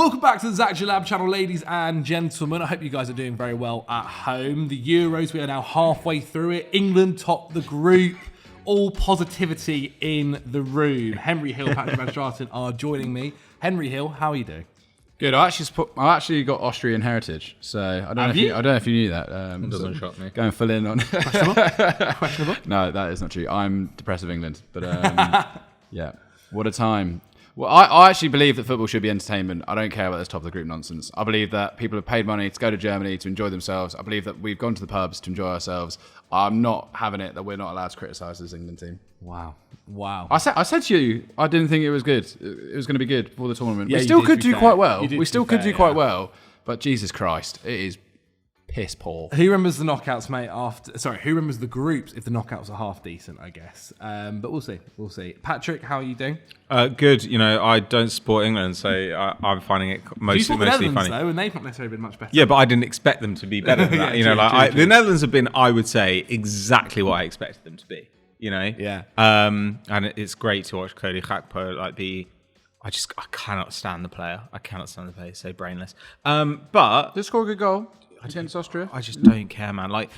Welcome back to the Djellab channel, ladies and gentlemen. I hope you guys are doing very well at home. The Euros, we are now halfway through it. England top the group. All positivity in the room. Henry Hill, Patrick Van Straten are joining me. Henry Hill, how are you doing? Good. I actually got Austrian heritage, so I don't know if you knew that. It doesn't shock me. Going full in on. Questionable? No, that is not true. I'm depressed of England, but yeah, what a time. Well, I actually believe that football should be entertainment. I don't care about this top of the group nonsense. I believe that people have paid money to go to Germany to enjoy themselves. I believe that we've gone to the pubs to enjoy ourselves. I'm not having it that we're not allowed to criticise this England team. Wow. I said to you, I didn't think it was good. It was going to be good for the tournament. Yeah, we still could do do quite well. We still could do quite well. But Jesus Christ, it is piss poor. Who remembers the knockouts, mate? Who remembers the groups if the knockouts are half decent? I guess. But we'll see. We'll see. Patrick, how are you doing? Good. You know, I don't support England, so I'm finding it mostly funny. Though, and they've not necessarily been much better. Yeah, but I didn't expect them to be better than that. True. The Netherlands have been, I would say, exactly what I expected them to be. You know. Yeah. And it's great to watch Cody Gakpo I cannot stand the player. I cannot stand the player. He's so brainless. But Did score a good goal against Austria? I just don't care, man. Like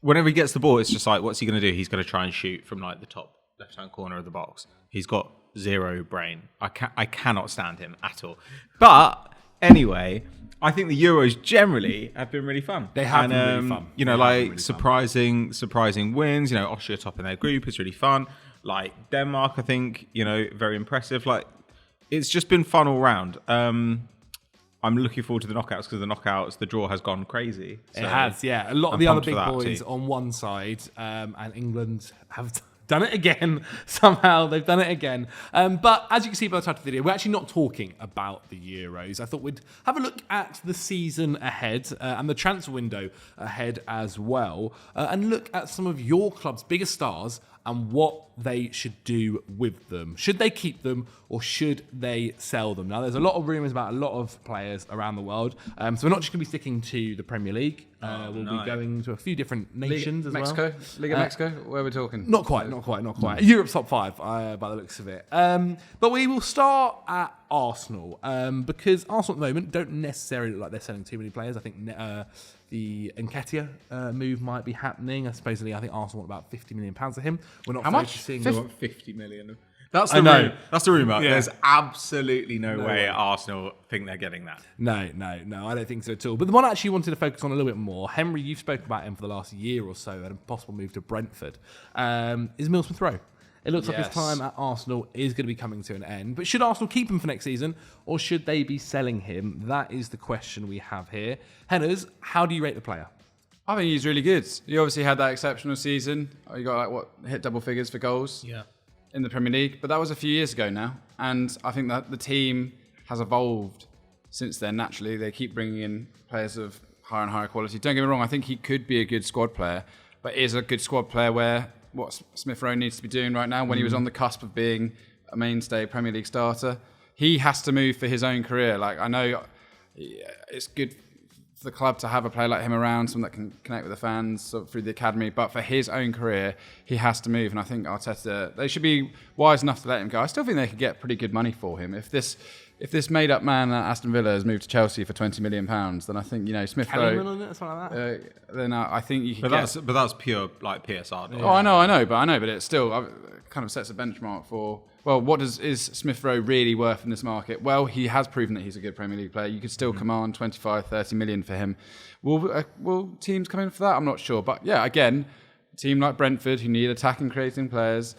whenever he gets the ball, it's just like, what's he going to do? He's going to try and shoot from like the top left-hand corner of the box. He's got zero brain. I cannot stand him at all. But anyway, I think the Euros generally have been really fun. They have been really fun. You know, like surprising wins. You know, Austria top in their group is really fun. Like Denmark, I think, you know, very impressive. Like it's just been fun all round. I'm looking forward to the knockouts because the draw has gone crazy. So it has, yeah. A lot of the other big boys on one side, and England have done it again. Somehow they've done it again. But as you can see by the title of the video, we're actually not talking about the Euros. I thought we'd have a look at the season ahead and the transfer window ahead as well, and look at some of your club's biggest stars and what they should do with them. Should they keep them or should they sell them? Now, there's a lot of rumours about a lot of players around the world. So we're not just going to be sticking to the Premier League. We'll be going to a few different nations as well. League of Mexico? Where are we talking? Not quite. Europe's top five, by the looks of it. But we will start at Arsenal, because Arsenal at the moment don't necessarily look like they're selling too many players. I think the Nketiah move might be happening. Supposedly, I think Arsenal want about £50 million for him. We're not focusing. They want 50 million. That's the rumor. That's the rumor. Yeah. There's absolutely no way Arsenal think they're getting that. No, I don't think so at all. But the one I actually wanted to focus on a little bit more, Henry, you've spoken about him for the last year or so, and a possible move to Brentford, is Emile Smith-Rowe. It looks like his time at Arsenal is going to be coming to an end. But should Arsenal keep him for next season, or should they be selling him? That is the question we have here. Henners, how do you rate the player? I think he's really good. He obviously had that exceptional season. He got hit double figures for goals in the Premier League. But that was a few years ago now. And I think that the team has evolved since then. Naturally, they keep bringing in players of higher and higher quality. Don't get me wrong, I think he could be a good squad player. But is a good squad player where what Smith-Rowe needs to be doing right now, when he was on the cusp of being a mainstay Premier League starter, he has to move for his own career. Like, I know it's good for the club to have a player like him around, someone that can connect with the fans sort of through the academy, but for his own career, he has to move. And I think Arteta, they should be wise enough to let him go. I still think they could get pretty good money for him. If this made-up man at Aston Villa has moved to Chelsea for £20 million, then I think, you know, Smith-Rowe... then I think you could But that's pure, like, PSR. Yeah. Oh, I know, but it still kind of sets a benchmark for, well, what is Smith-Rowe really worth in this market? Well, he has proven that he's a good Premier League player. You could still command 25, 30 million for him. Will teams come in for that? I'm not sure. But, yeah, again, a team like Brentford, who need attacking, creating players,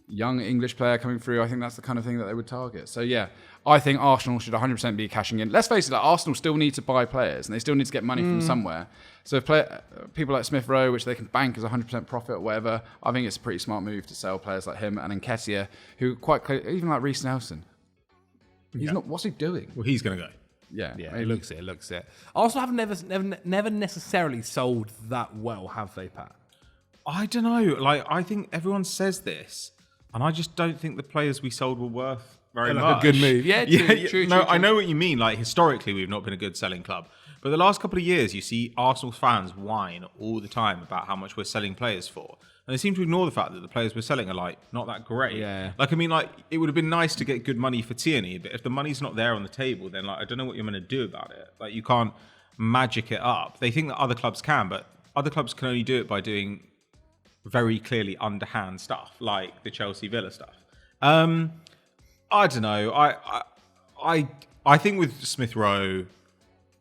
young English player coming through, I think that's the kind of thing that they would target. So, yeah, I think Arsenal should 100% be cashing in. Let's face it, like, Arsenal still need to buy players and they still need to get money from somewhere. So if people like Smith-Rowe, which they can bank as 100% profit or whatever, I think it's a pretty smart move to sell players like him and Nketiah, who quite clearly, even like Reece Nelson, he's not, what's he doing? Well, he's going to go. Yeah, it looks it. Arsenal have never necessarily sold that well, have they, Pat? I don't know. Like, I think everyone says this, and I just don't think the players we sold were worth very much. A good move. Yeah, true. I know what you mean. Like, historically, we've not been a good selling club. But the last couple of years, you see Arsenal fans whine all the time about how much we're selling players for. And they seem to ignore the fact that the players we're selling are like not that great. Yeah. Like, I mean, like, it would have been nice to get good money for Tierney, but if the money's not there on the table, then like I don't know what you're going to do about it. Like, you can't magic it up. They think that other clubs can, but other clubs can only do it by doing very clearly underhand stuff, like the Chelsea Villa stuff. I don't know. I think with Smith Rowe,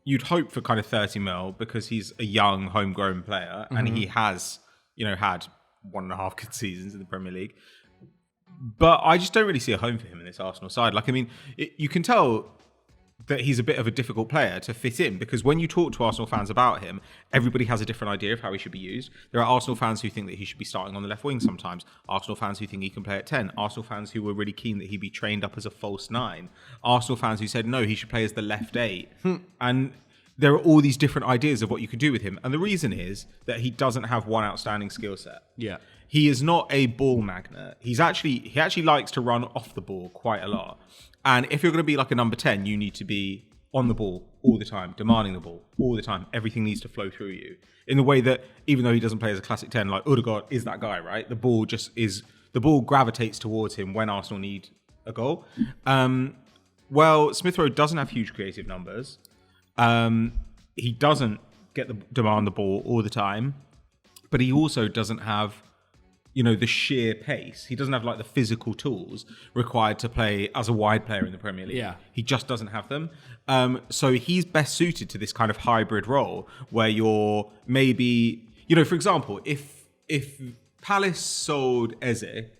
you'd hope for kind of 30 mil because he's a young homegrown player and he has, had 1.5 good seasons in the Premier League. But I just don't really see a home for him in this Arsenal side. Like, I mean, you can tell that he's a bit of a difficult player to fit in because when you talk to Arsenal fans about him, everybody has a different idea of how he should be used. There are Arsenal fans who think that he should be starting on the left wing sometimes. Arsenal fans who think he can play at 10. Arsenal fans who were really keen that he be trained up as a false 9. Arsenal fans who said, no, he should play as the left 8. And there are all these different ideas of what you could do with him. And the reason is that he doesn't have one outstanding skill set. Yeah. He is not a ball magnet. He actually likes to run off the ball quite a lot. And if you're going to be like a number 10, you need to be on the ball all the time, demanding the ball all the time. Everything needs to flow through you in the way that even though he doesn't play as a classic 10, like Odegaard is that guy, right? The ball gravitates towards him when Arsenal need a goal. Well, Smith Rowe doesn't have huge creative numbers. He doesn't demand the ball all the time, but he also doesn't have the sheer pace. He doesn't have like the physical tools required to play as a wide player in the Premier League. Yeah. He just doesn't have them. So he's best suited to this kind of hybrid role where you're maybe, for example, if Palace sold Eze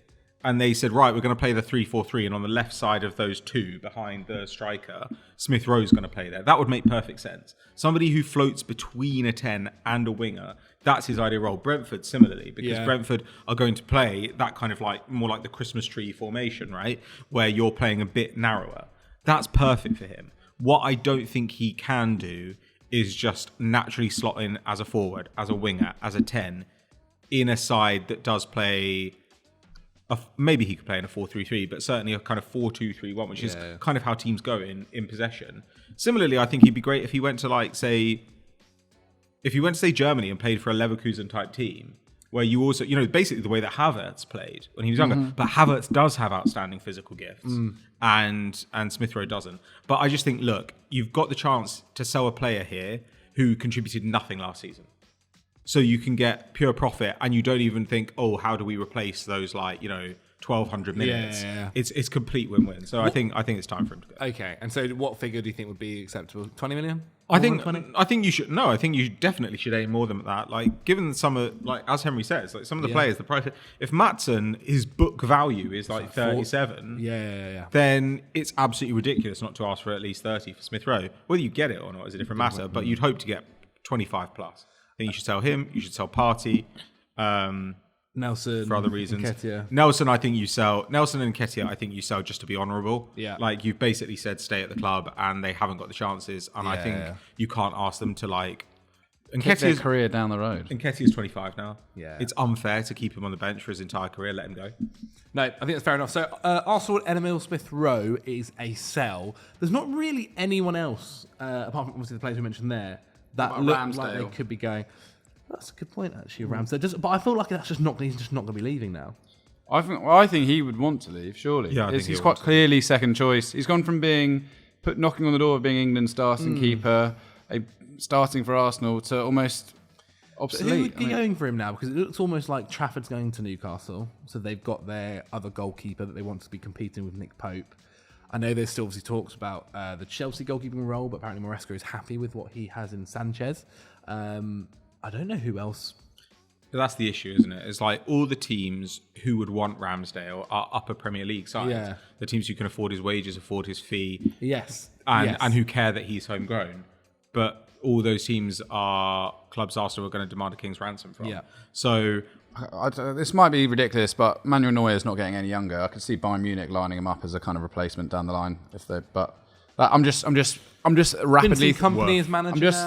and they said, right, we're going to play the 3-4-3 and on the left side of those two behind the striker, Smith Rowe's going to play there. That would make perfect sense. Somebody who floats between a 10 and a winger, that's his ideal role. Brentford, similarly, because Brentford are going to play that kind of like more like the Christmas tree formation, right? Where you're playing a bit narrower. That's perfect for him. What I don't think he can do is just naturally slot in as a forward, as a winger, as a 10 in a side that does play... maybe he could play in a 4-3-3, but certainly a kind of 4-2-3-1, which is kind of how teams go in possession. Similarly, I think he'd be great if he went to say Germany and played for a Leverkusen type team, where you also, basically the way that Havertz played when he was younger. But Havertz does have outstanding physical gifts, and Smith Rowe doesn't. But I just think, look, you've got the chance to sell a player here who contributed nothing last season. So you can get pure profit, and you don't even think, oh, how do we replace those 1,200 minutes? Yeah. It's complete win-win. So I think it's time for him to go. Okay, and so what figure do you think would be acceptable? 20 million? I think you should. No, I think you definitely should aim more than that. Like, given some of, as Henry says, some of the players, the price. If Maatsen, his book value is 37, then it's absolutely ridiculous not to ask for at least 30 for Smith Rowe. Whether you get it or not is a different matter. But you'd hope to get 25 plus. I think you should sell him. You should sell Partey. Nelson for other reasons. Nketiah. Nelson and Nketiah, I think you sell just to be honourable. Yeah. Like, you've basically said stay at the club and they haven't got the chances. And I think you can't ask them to kick their career down the road. Nketiah's 25 now. Yeah. It's unfair to keep him on the bench for his entire career. Let him go. No, I think that's fair enough. So Arsenal and Emil Smith Rowe is a sell. There's not really anyone else, apart from obviously the players we mentioned there, that look like they could be going. That's a good point, actually, Ramsdale. But I feel like he's just not going to be leaving now. I think he would want to leave, surely. Yeah, he's quite clearly second choice. He's gone from being knocking on the door of being England's starting keeper, starting for Arsenal, to almost obsolete. But who would be going for him now? Because it looks almost like Trafford's going to Newcastle, so they've got their other goalkeeper that they want to be competing with, Nick Pope. I know there's still obviously talks about the Chelsea goalkeeping role, but apparently Maresca is happy with what he has in Sanchez. I don't know who else. But that's the issue, isn't it? It's like all the teams who would want Ramsdale are upper Premier League sides. Yeah. The teams who can afford his wages, afford his fee. Yes. And who care that he's homegrown. But all those teams are clubs Arsenal are going to demand a king's ransom from. Yeah. So... this might be ridiculous, but Manuel Neuer is not getting any younger. I could see Bayern Munich lining him up as a kind of replacement down the line I'm just rapidly. Company as manager. I'm just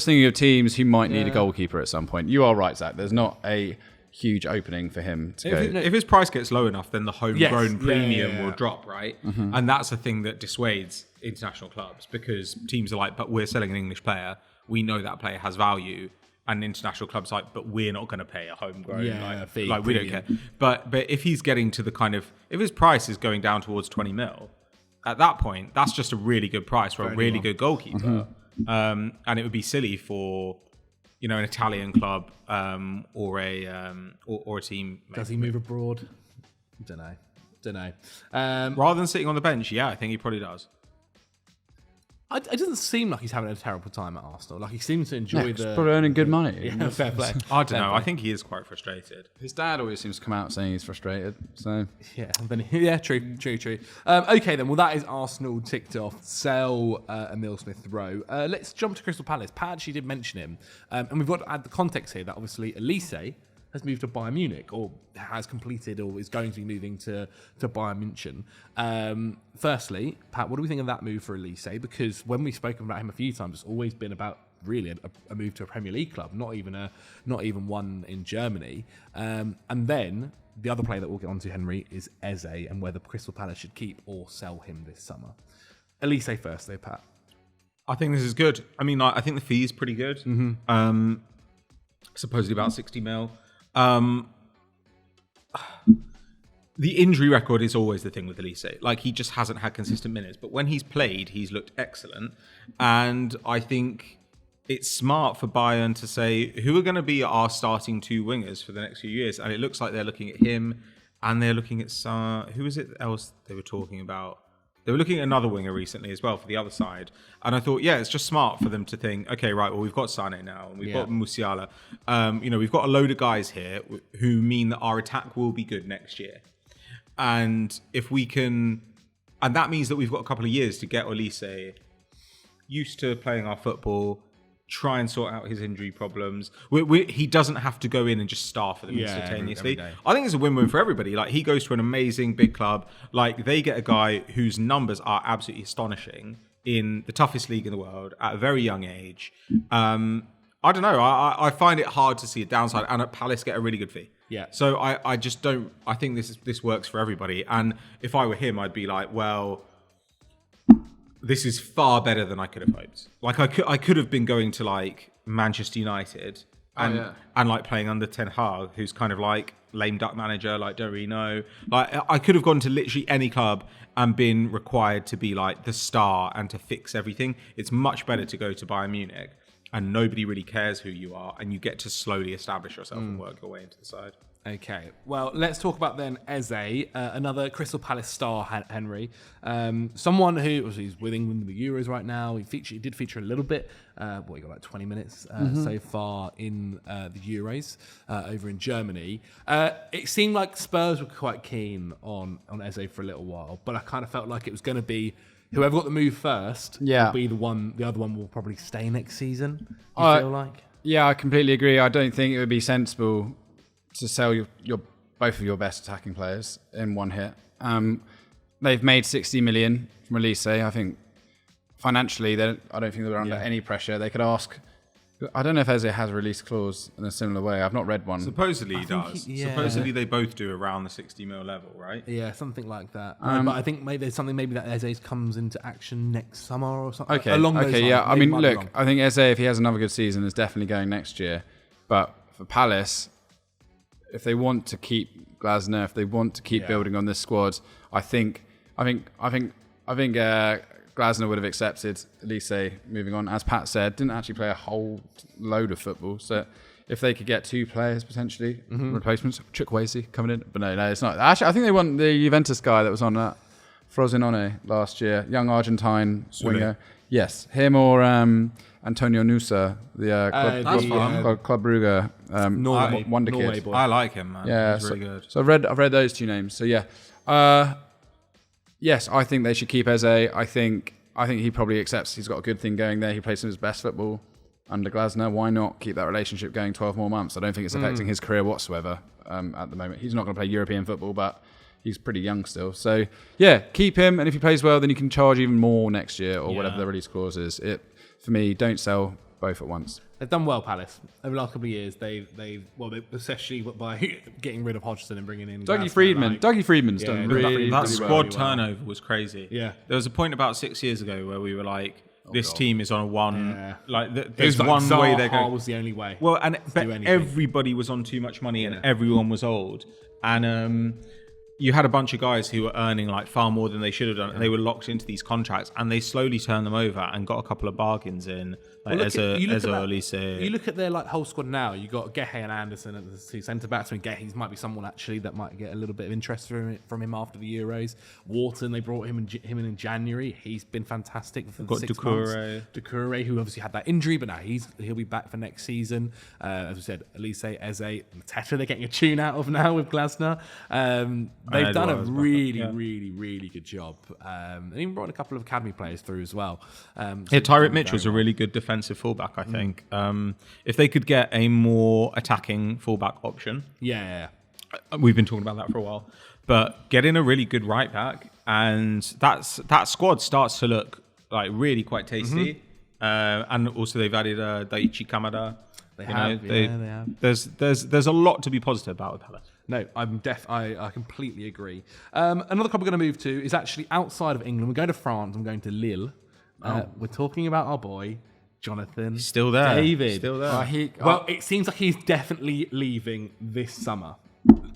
thinking of teams who might need a goalkeeper at some point. You are right, Zach. There's not a huge opening for him to go. If his price gets low enough, then the homegrown premium will yeah. drop, right? And that's the thing that dissuades international clubs, because teams are like, but we're selling an English player. We know that player has value. And international clubs like, but we're not going to pay a homegrown fee, like we don't care. But if he's getting to the kind of, if his price is going down towards 20 mil, at that point, that's just a really good price for a really good goalkeeper. And it would be silly for, you know, an Italian club or a team. Does he move abroad? Don't know. Rather than sitting on the bench, yeah, I think he probably does. It doesn't seem like he's having a terrible time at Arsenal. Like, he seems to enjoy He's probably earning good money. Yeah, fair play. I don't know. I think he is quite frustrated. His dad always seems to come out saying he's frustrated. So True. Okay, then. Well, that is Arsenal ticked off. Sell Emile Smith-Rowe. Let's jump to Crystal Palace. Pat actually did mention him. And we've got to add the context here that obviously Elise has moved to Bayern Munich, or has completed, or is going to be moving to Bayern München. Firstly, Pat, what do we think of that move for Elise? Because when we've spoken about him a few times, it's always been about really a move to a Premier League club, not even one in Germany. And then the other player that we'll get onto, Henry, is Eze, and whether Crystal Palace should keep or sell him this summer. Elise first, though, Pat. I think this is good. I mean, I think the fee is pretty good. Supposedly about 60 mil. The injury record is always the thing with Elise. Like, he just hasn't had consistent minutes, but when he's played, he's looked excellent. And I think it's smart for Bayern to say, who are going to be our starting two wingers for the next few years? And it looks like they're looking at him, and they're looking at who is it else they were talking about? They were looking at another winger recently as well for the other side. And I thought, yeah, it's just smart for them to think, okay, right, well, we've got Sané now, and we've got Musiala. We've got a load of guys here who mean that our attack will be good next year. And if we can, and that means that we've got a couple of years to get Elise used to playing our football, try and sort out his injury problems. He doesn't have to go in and just star for them instantaneously. Every I think it's a win-win for everybody. Like, he goes to an amazing big club. Like, they get a guy whose numbers are absolutely astonishing in the toughest league in the world at a very young age. I don't know. I find it hard to see a downside. And at Palace, get a really good fee. Yeah. So I just don't. I think this works for everybody. And if I were him, I'd be like, well, this is far better than I could have hoped. Like, I could have been going to like Manchester United and like playing under Ten Hag, who's kind of like lame duck manager, like don't really know. Like, I could have gone to literally any club and been required to be like the star and to fix everything. It's much better to go to Bayern Munich and nobody really cares who you are, and you get to slowly establish yourself and work your way into the side. Okay, well, let's talk about then Eze, another Crystal Palace star, Henry. Someone who, he's with England in the Euros right now. He did feature a little bit. He got like 20 minutes so far in the Euros over in Germany. It seemed like Spurs were quite keen on Eze for a little while, but I kind of felt like it was going to be whoever got the move first will be the one. The other one will probably stay next season, you feel like? Yeah, I completely agree. I don't think it would be sensible to sell both of your best attacking players in one hit. They've made 60 million from Elise. I think financially, I don't think they were under any pressure. They could ask. I don't know if Eze has a release clause in a similar way. I've not read one. Supposedly he does. Supposedly they both do around the 60 mil level, right? Yeah, something like that. But I think maybe there's something that Eze comes into action next summer or something. Okay, along those lines. I mean, look, I think Eze, if he has another good season, is definitely going next year. But for Palace, if they want to keep Glasner, if they want to keep building on this squad, I think Glasner would have accepted Elise moving on. As Pat said, didn't actually play a whole load of football. So if they could get two players potentially, replacements, Chukwueze coming in. But no, it's not. Actually, I think they want the Juventus guy that was on that Frosinone last year, young Argentine winger. Yes, him or Antonio Nusa, the Club Brugge wonder kid. I like him, man. Yeah, he's really good. So I've read those two names. So yeah, yes, I think they should keep Eze. I think he probably accepts he's got a good thing going there. He plays some of his best football under Glasner. Why not keep that relationship going 12 more months? I don't think it's affecting his career whatsoever at the moment. He's not going to play European football, but he's pretty young still. So yeah, keep him, and if he plays well, then you can charge even more next year or whatever the release clause is. For me, don't sell both at once. They've done well, Palace. Over the last couple of years, they've especially by getting rid of Hodgson and bringing in Dougie Freedman. Dougie Freedman's done really that really squad turnover was crazy. Yeah. There was a point about 6 years ago where we were like, this team is on a one. Yeah. Like, there's like one way they're Zaha going. was the only way. Well, but anything. everybody was on too much money and everyone was old. And you had a bunch of guys who were earning like far more than they should have done. And they were locked into these contracts and they slowly turned them over and got a couple of bargains in. Like You look at their like whole squad now. You got Gehe and Anderson at the two centre backs. I mean, Gehe might be someone actually that might get a little bit of interest from him after the Euros. Wharton, they brought him in January. He's been fantastic for the 6 months. Doucouré, who obviously had that injury, but now he'll be back for next season. As we said, Elise, Eze, Mateta, they're getting a tune out of now with Glasner. They've done a really good job. And even brought a couple of academy players through as well. Tyreek Mitchell's a really good defensive fullback, I think. If they could get a more attacking fullback option. Yeah. We've been talking about that for a while. But getting a really good right back, and that squad starts to look like really quite tasty. And also they've added Daichi Kamada. They have. There's a lot to be positive about with Palace. No, I completely agree. Another club we're going to move to is actually outside of England. We're going to France. I'm going to Lille. We're talking about our boy, Jonathan. He's still there. David. Still there. It seems like he's definitely leaving this summer.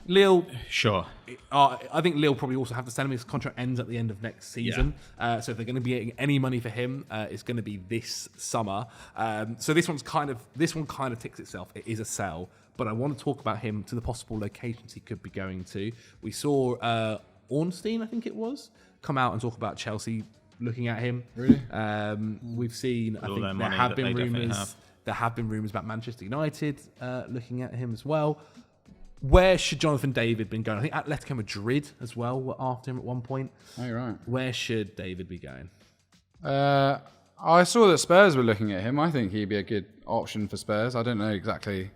Lille. Sure. I think Lille probably also have to send him. His contract ends at the end of next season. So if they're going to be getting any money for him, it's going to be this summer. So this one kind of ticks itself. It is a sell. But I want to talk about him to the possible locations he could be going to. We saw Ornstein, I think it was, come out and talk about Chelsea looking at him. Really? We've seen, I think there have been rumours. There have been rumours about Manchester United looking at him as well. Where should Jonathan David been going? I think Atletico Madrid as well were after him at one point. Oh, you're right. Where should David be going? I saw that Spurs were looking at him. I think he'd be a good option for Spurs. I don't know exactly.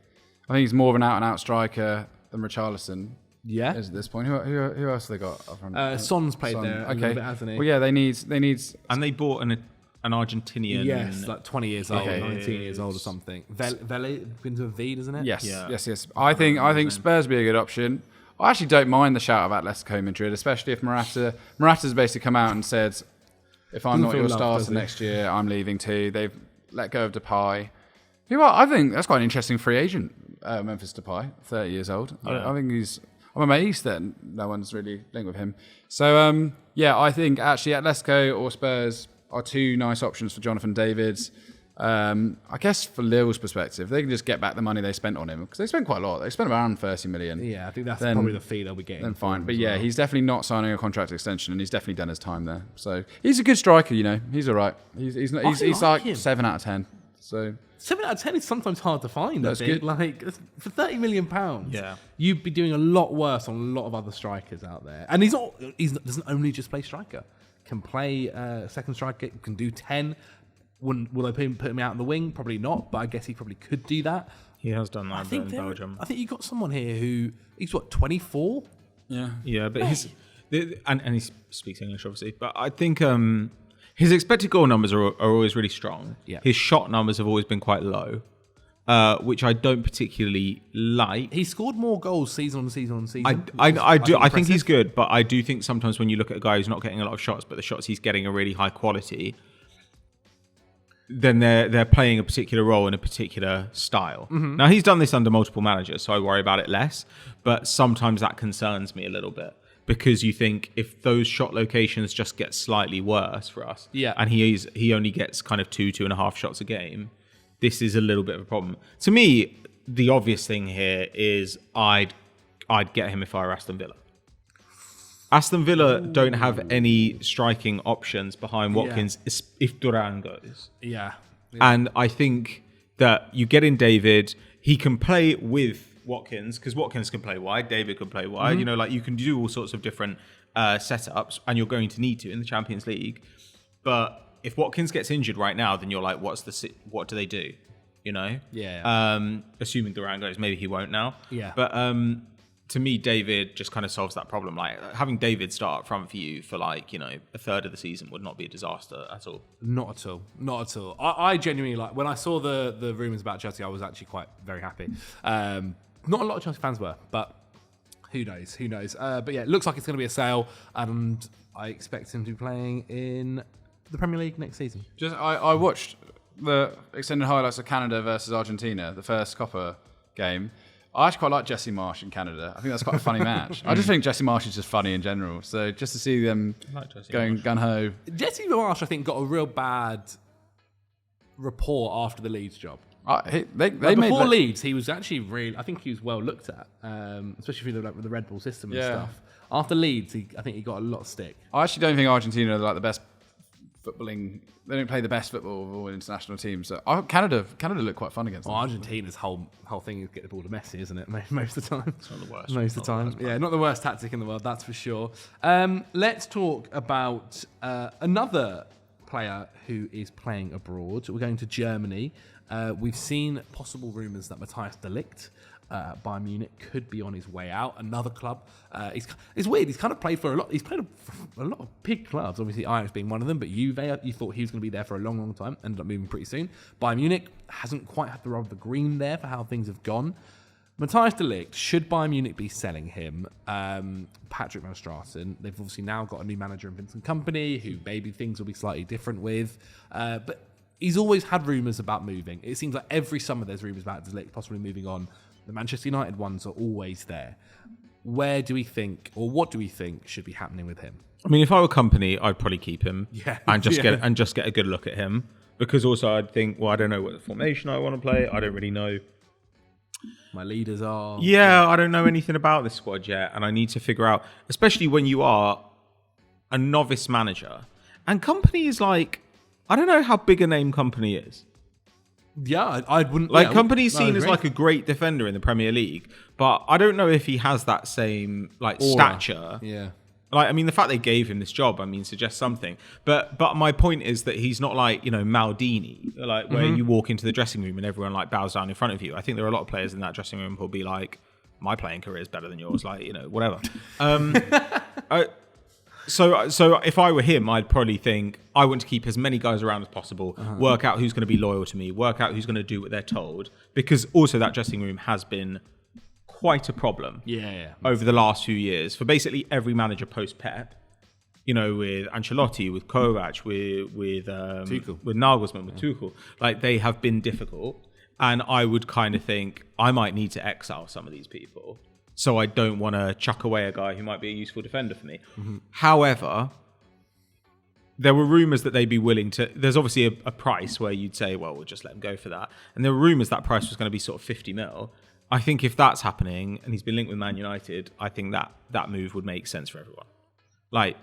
I think he's more of an out-and-out striker than Richarlison. Yeah. Is at this point. Who else have they got? Son's played there a little bit, hasn't he? Well, yeah, they need. And they bought an Argentinian. Yes, like 20 years old, 19 years old or something. Vele begins with a V, doesn't it? Yes, yes. I think Spurs would be a good option. I actually don't mind the shout about Atletico Madrid, especially if Morata's basically come out and said, if I'm not your starter next year, I'm leaving too. They've let go of Depay. I think that's quite an interesting free agent, Memphis Depay, 30 years old. Yeah. I think I'm amazed that no one's really linked with him. So, I think actually Atletico or Spurs are two nice options for Jonathan David. I guess for Lille's perspective, they can just get back the money they spent on him, because they spent quite a lot. They spent around 30 million. Yeah, I think that's probably the fee they'll be getting. Then fine. But yeah, he's definitely not signing a contract extension, and he's definitely done his time there. So he's a good striker, He's all right. He's like him. 7 out of 10. So 7 out of 10 is sometimes hard to find. That's good. Like, for £30 million, yeah, you'd be doing a lot worse on a lot of other strikers out there. And he doesn't only just play striker. Can play second striker, can do 10. Will they put him out in the wing? Probably not, but I guess he probably could do that. He has done that in Belgium. I think you got someone here who, he's 24? Yeah, but and he speaks English, obviously. But I think his expected goal numbers are always really strong. Yeah. His shot numbers have always been quite low, which I don't particularly like. He scored more goals season on season. I think he's good, but I do think sometimes when you look at a guy who's not getting a lot of shots, but the shots he's getting are really high quality, then they're playing a particular role in a particular style. Mm-hmm. Now, he's done this under multiple managers, so I worry about it less, but sometimes that concerns me a little bit, because you think if those shot locations just get slightly worse for us, and he only gets kind of 2.5 shots a game, this is a little bit of a problem. To me, the obvious thing here is I'd get him if I were Aston Villa. Aston Villa don't have any striking options behind Watkins if Duran goes. Yeah. And I think that you get in David, he can play with Watkins, because Watkins can play wide, David can play wide. Mm-hmm. You can do all sorts of different setups, and you're going to need to in the Champions League. But if Watkins gets injured right now, then you're like, what do they do? Yeah. Assuming Duran goes, maybe he won't now. Yeah. But to me, David just kind of solves that problem. Like having David start up front for you for like, you know, a third of the season would not be a disaster at all. Not at all. Not at all. I genuinely like, when I saw the rumours about Chelsea, I was actually very happy. Not a lot of Chelsea fans were, but who knows? But yeah, it looks like it's going to be a sale, and I expect him to be playing in the Premier League next season. I watched the extended highlights of Canada versus Argentina, the first Copa game. I actually quite like Jesse Marsch in Canada. I think that's quite a funny match. I just think Jesse Marsch is just funny in general. So just to see them going gun-ho. Jesse Marsch, I think, got a real bad report after the Leeds job. Before Leeds, he was actually really, I think he was well looked at, especially through the Red Bull system and stuff. After Leeds, I think he got a lot of stick. I actually don't think Argentina are like the best footballing. They don't play the best football of all international teams. So Canada look quite fun against them. Argentina's whole thing is get the ball to Messi, isn't it? Most of the time. It's not the worst. Most of the time. Yeah, not the worst tactic in the world, that's for sure. Let's talk about another player who is playing abroad. We're going to Germany. We've seen possible rumours that Matthias de Ligt, Bayern Munich, could be on his way out. Another club. It's weird. He's kind of played for a lot. He's played for a lot of big clubs. Obviously, Ajax being one of them. But Juve, you thought he was going to be there for a long, long time. Ended up moving pretty soon. Bayern Munich hasn't quite had the rub of the green there for how things have gone. Matthias de Ligt, should Bayern Munich be selling him? Patrick Van Straten. They've obviously now got a new manager in Vincent Kompany, who maybe things will be slightly different with. But he's always had rumours about moving. It seems like every summer there's rumours about de Ligt possibly moving on. The Manchester United ones are always there. Where do we think, or what do we think should be happening with him? I mean, if I were Kompany, I'd probably keep him and just get a good look at him. Because also I'd think, well, I don't know what the formation I want to play. I don't really know. My leaders are. Yeah, I don't know anything about this squad yet, and I need to figure out, especially when you are a novice manager. And Kompany is like, I don't know how big a name Kompany is. Yeah, I wouldn't... Like, Kompany's seen as like a great defender in the Premier League, but I don't know if he has that same like stature. Yeah. Like, I mean, the fact they gave him this job, I mean, suggests something. But my point is that he's not like, you know, Maldini, like where you walk into the dressing room and everyone like bows down in front of you. I think there are a lot of players in that dressing room who'll be like, my playing career is better than yours, like, you know, whatever. So if I were him, I'd probably think, I want to keep as many guys around as possible, work out who's going to be loyal to me, work out who's going to do what they're told. Because also that dressing room has been quite a problem over the last few years for basically every manager post-Pep. You know, with Ancelotti, with Kovac, with Nagelsmann, with Tuchel. Like, they have been difficult. And I would kind of think, I might need to exile some of these people. So I don't want to chuck away a guy who might be a useful defender for me. However, there were rumours that they'd be willing to... There's obviously a price where you'd say, well, we'll just let him go for that. And there were rumours that price was going to be sort of 50 mil. I think if that's happening, and he's been linked with Man United, I think that move would make sense for everyone. Like,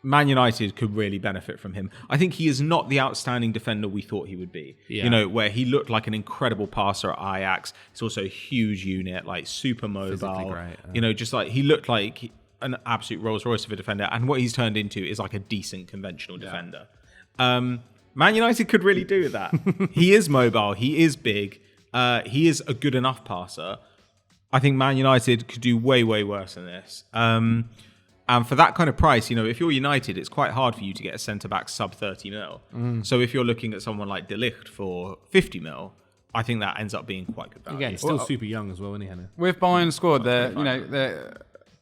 Man United could really benefit from him. I think he is not the outstanding defender we thought he would be. Yeah. You know, where he looked like an incredible passer at Ajax. He's also a huge unit, like super mobile. Great, you know, just like he looked like an absolute Rolls Royce of a defender. And what he's turned into is like a decent conventional defender. Man United could really do that. He is mobile. He is big. He is a good enough passer. I think Man United could do way, way worse than this. And for that kind of price, you know, if you're United, it's quite hard for you to get a centre-back sub 30 mil. So if you're looking at someone like De Ligt for 50 mil, I think that ends up being quite good value. Again, still super young as well, isn't he, Hannah? With Bayern's squad,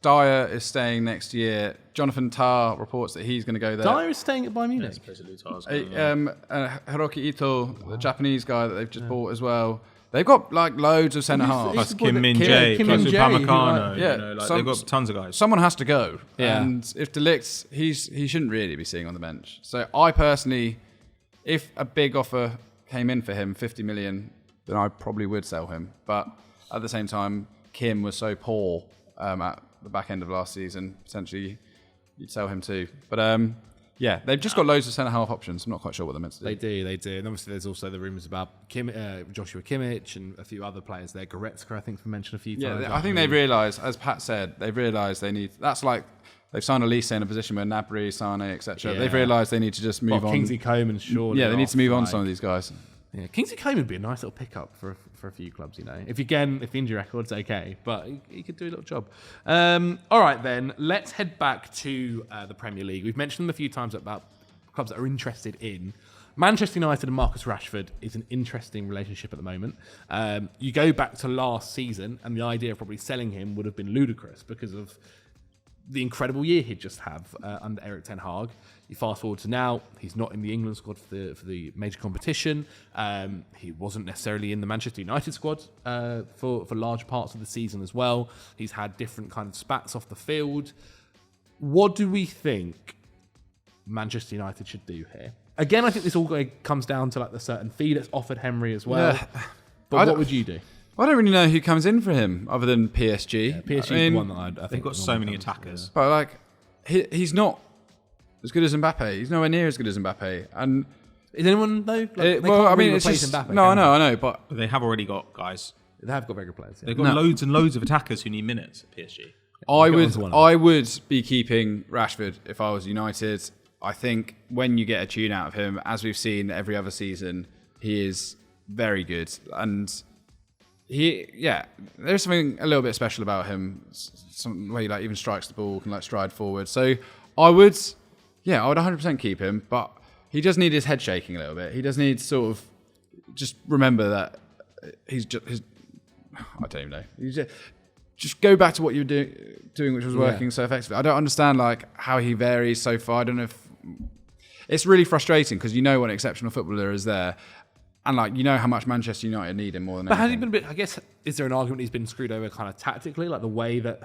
Dyer is staying next year. Jonathan Tah reports that he's going to go there. Dyer is staying at Bayern Munich? Hiroki Ito, the Japanese guy that they've just bought as well. They've got like loads of centre halves. Plus Kim Min-jae, plus Upamecano. You know, like they've got tons of guys. Someone has to go. Yeah. And if De Ligt, he shouldn't really be sitting on the bench. So I personally, if a big offer came in for him, 50 million, then I probably would sell him. But at the same time, Kim was so poor at the back end of last season, potentially you'd sell him too. But yeah, they've just got loads of centre-half options. I'm not quite sure what they're meant to do. They do. And obviously there's also the rumours about Joshua Kimmich and a few other players there. Goretzka, I think, we mentioned a few times. Yeah, I think they've realised, as Pat said, they've realised they need... That's like... They've signed Elise in a position where Gnabry, Sane, etc. Yeah. They've realised they need to just move on. Kingsley Coman, surely. Yeah, they need to move on some of these guys. Yeah, Kingsley Coman would be a nice little pickup for a few clubs, you know. If the injury record's okay, but he could do a little job. All right, then, let's head back to the Premier League. We've mentioned them a few times about clubs that are interested in. Manchester United and Marcus Rashford is an interesting relationship at the moment. You go back to last season, and the idea of probably selling him would have been ludicrous because of the incredible year he'd just had under Erik ten Hag. You fast forward to now, he's not in the England squad for the major competition. He wasn't necessarily in the Manchester United squad for large parts of the season as well. He's had different kind of spats off the field. What do we think Manchester United should do here? Again, I think this all comes down to like the certain fee that's offered Henry as well. Yeah. But what would you do? I don't really know who comes in for him other than PSG. Yeah, PSG is the one that I think they've got so many attackers. But like, he's not as good as Mbappe. He's nowhere near as good as Mbappe. And is anyone though? Like, it's just Mbappe, I know, but they have already got guys. They have got very good players. Yeah. They've got loads and loads of attackers who need minutes at PSG. I would be keeping Rashford if I was United. I think when you get a tune out of him, as we've seen every other season, he is very good. And there's something a little bit special about him. Some way he like even strikes the ball, can like stride forward. So I would 100% keep him, but he does need his head shaking a little bit. He does need to sort of just remember that he's just I don't even know. Just go back to what you were doing, which was working so effectively. I don't understand like how he varies so far. I don't know if it's really frustrating because you know what an exceptional footballer is there, and like you know how much Manchester United need him more than. But has he been a bit? I guess is there an argument he's been screwed over kind of tactically, like the way that